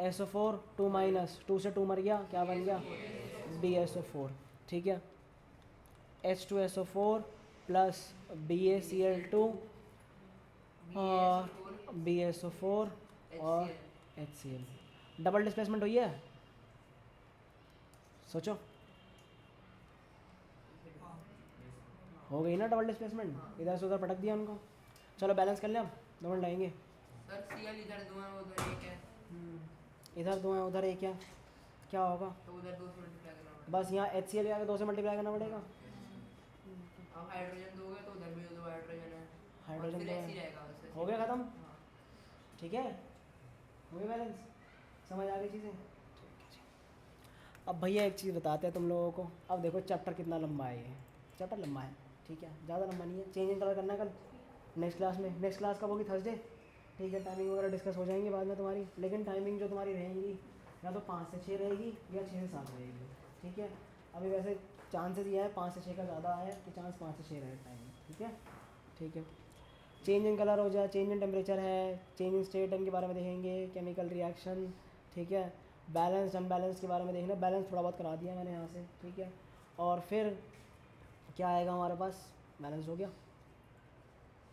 SO4 2 - 2 से 2 मर गया, क्या बन गया? BSO4, ठीक है। H2SO4 प्लस BaCl2 BaSO4 और HCl। डबल डिस्प्लेसमेंट हुई है, सोचो। हो गई ना डबल डिस्प्लेसमेंट, इधर से उधर पटक दिया उनको। चलो बैलेंस कर लें अब, 2 मिनट लगेंगे। सर Cl इधर 2 है उधर 1 है, इधर 2 है उधर 1 है, क्या होगा? तो उधर 2 से मल्टीप्लाई करना पड़ेगा। बस यहाँ HCl आगे 2 से मल्टीप्लाई करना पड़ेगा। अब हाइड्रोजन दोगे तो उधर भी 2 हाइड्रोजन है, हाइड्रोजन फिर दो ऐसे ही है। रहेगा वैसे। हो गया ख़त्म, हाँ। ठीक है, हो गया बैलेंस, समझ आ गई चीज़ें। अब भैया एक चीज़ बताते हैं तुम लोगों को। अब देखो चैप्टर कितना लंबा है, ये चैप्टर लंबा है, ठीक है, ज़्यादा लंबा नहीं है। चेंज इन कलर करना है कल नेक्स्ट क्लास में। नेक्स्ट क्लास कब होगी? थर्सडे, ठीक है। टाइमिंग वगैरह डिस्कस हो जाएंगी बाद में तुम्हारी, लेकिन टाइमिंग जो तुम्हारी रहेंगी या तो 5 से 6 रहेगी या 6 से 7 रहेगी, ठीक है। अभी वैसे चांसेस ये है 5 से 6 का ज़्यादा है कि चांस 5 से 6 रहे टाइमिंग, ठीक है, ठीक है। चेंज इन कलर हो जाए, चेंज इन टेम्परेचर है, चेंज इन स्टेट इनके बारे में देखेंगे, केमिकल रिएक्शन, ठीक है। बैलेंस अनबैलेंस के बारे में देखना, बैलेंस थोड़ा बहुत करा दिया मैंने यहाँ से, ठीक है। और फिर क्या आएगा हमारे पास? बैलेंस हो गया,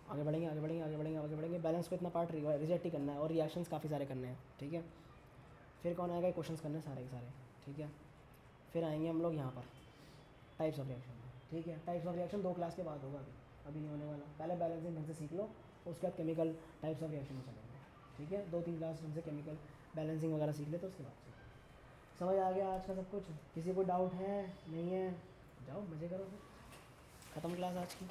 आगे बढ़ेंगे आगे बढ़ेंगे आगे बढ़ेंगे आगे बढ़ेंगे। बैलेंस को इतना पार्ट रिजेक्ट ही करना है और रिएक्शंस काफ़ी सारे करने हैं, ठीक है। फिर कौन आएगा? क्वेश्चंस करने हैं सारे के सारे, ठीक है। फिर आएंगे हम लोग यहाँ पर टाइप्स ऑफ रिएक्शन, ठीक है। टाइप्स ऑफ रिएक्शन 2 क्लास के बाद होगा, अभी नहीं होने वाला। पहले बैलेंसिंग ढंग से सीख लो, उसके बाद केमिकल टाइप्स ऑफ रिएक्शन में चलेंगे, ठीक है। 2-3 क्लास ढंग से केमिकल बैलेंसिंग वगैरह सीख ले तो उसके बाद से समझ आ गया आज का सब कुछ। किसी को डाउट है? नहीं है? जाओ मज़े करो, फिर ख़त्म क्लास आज की।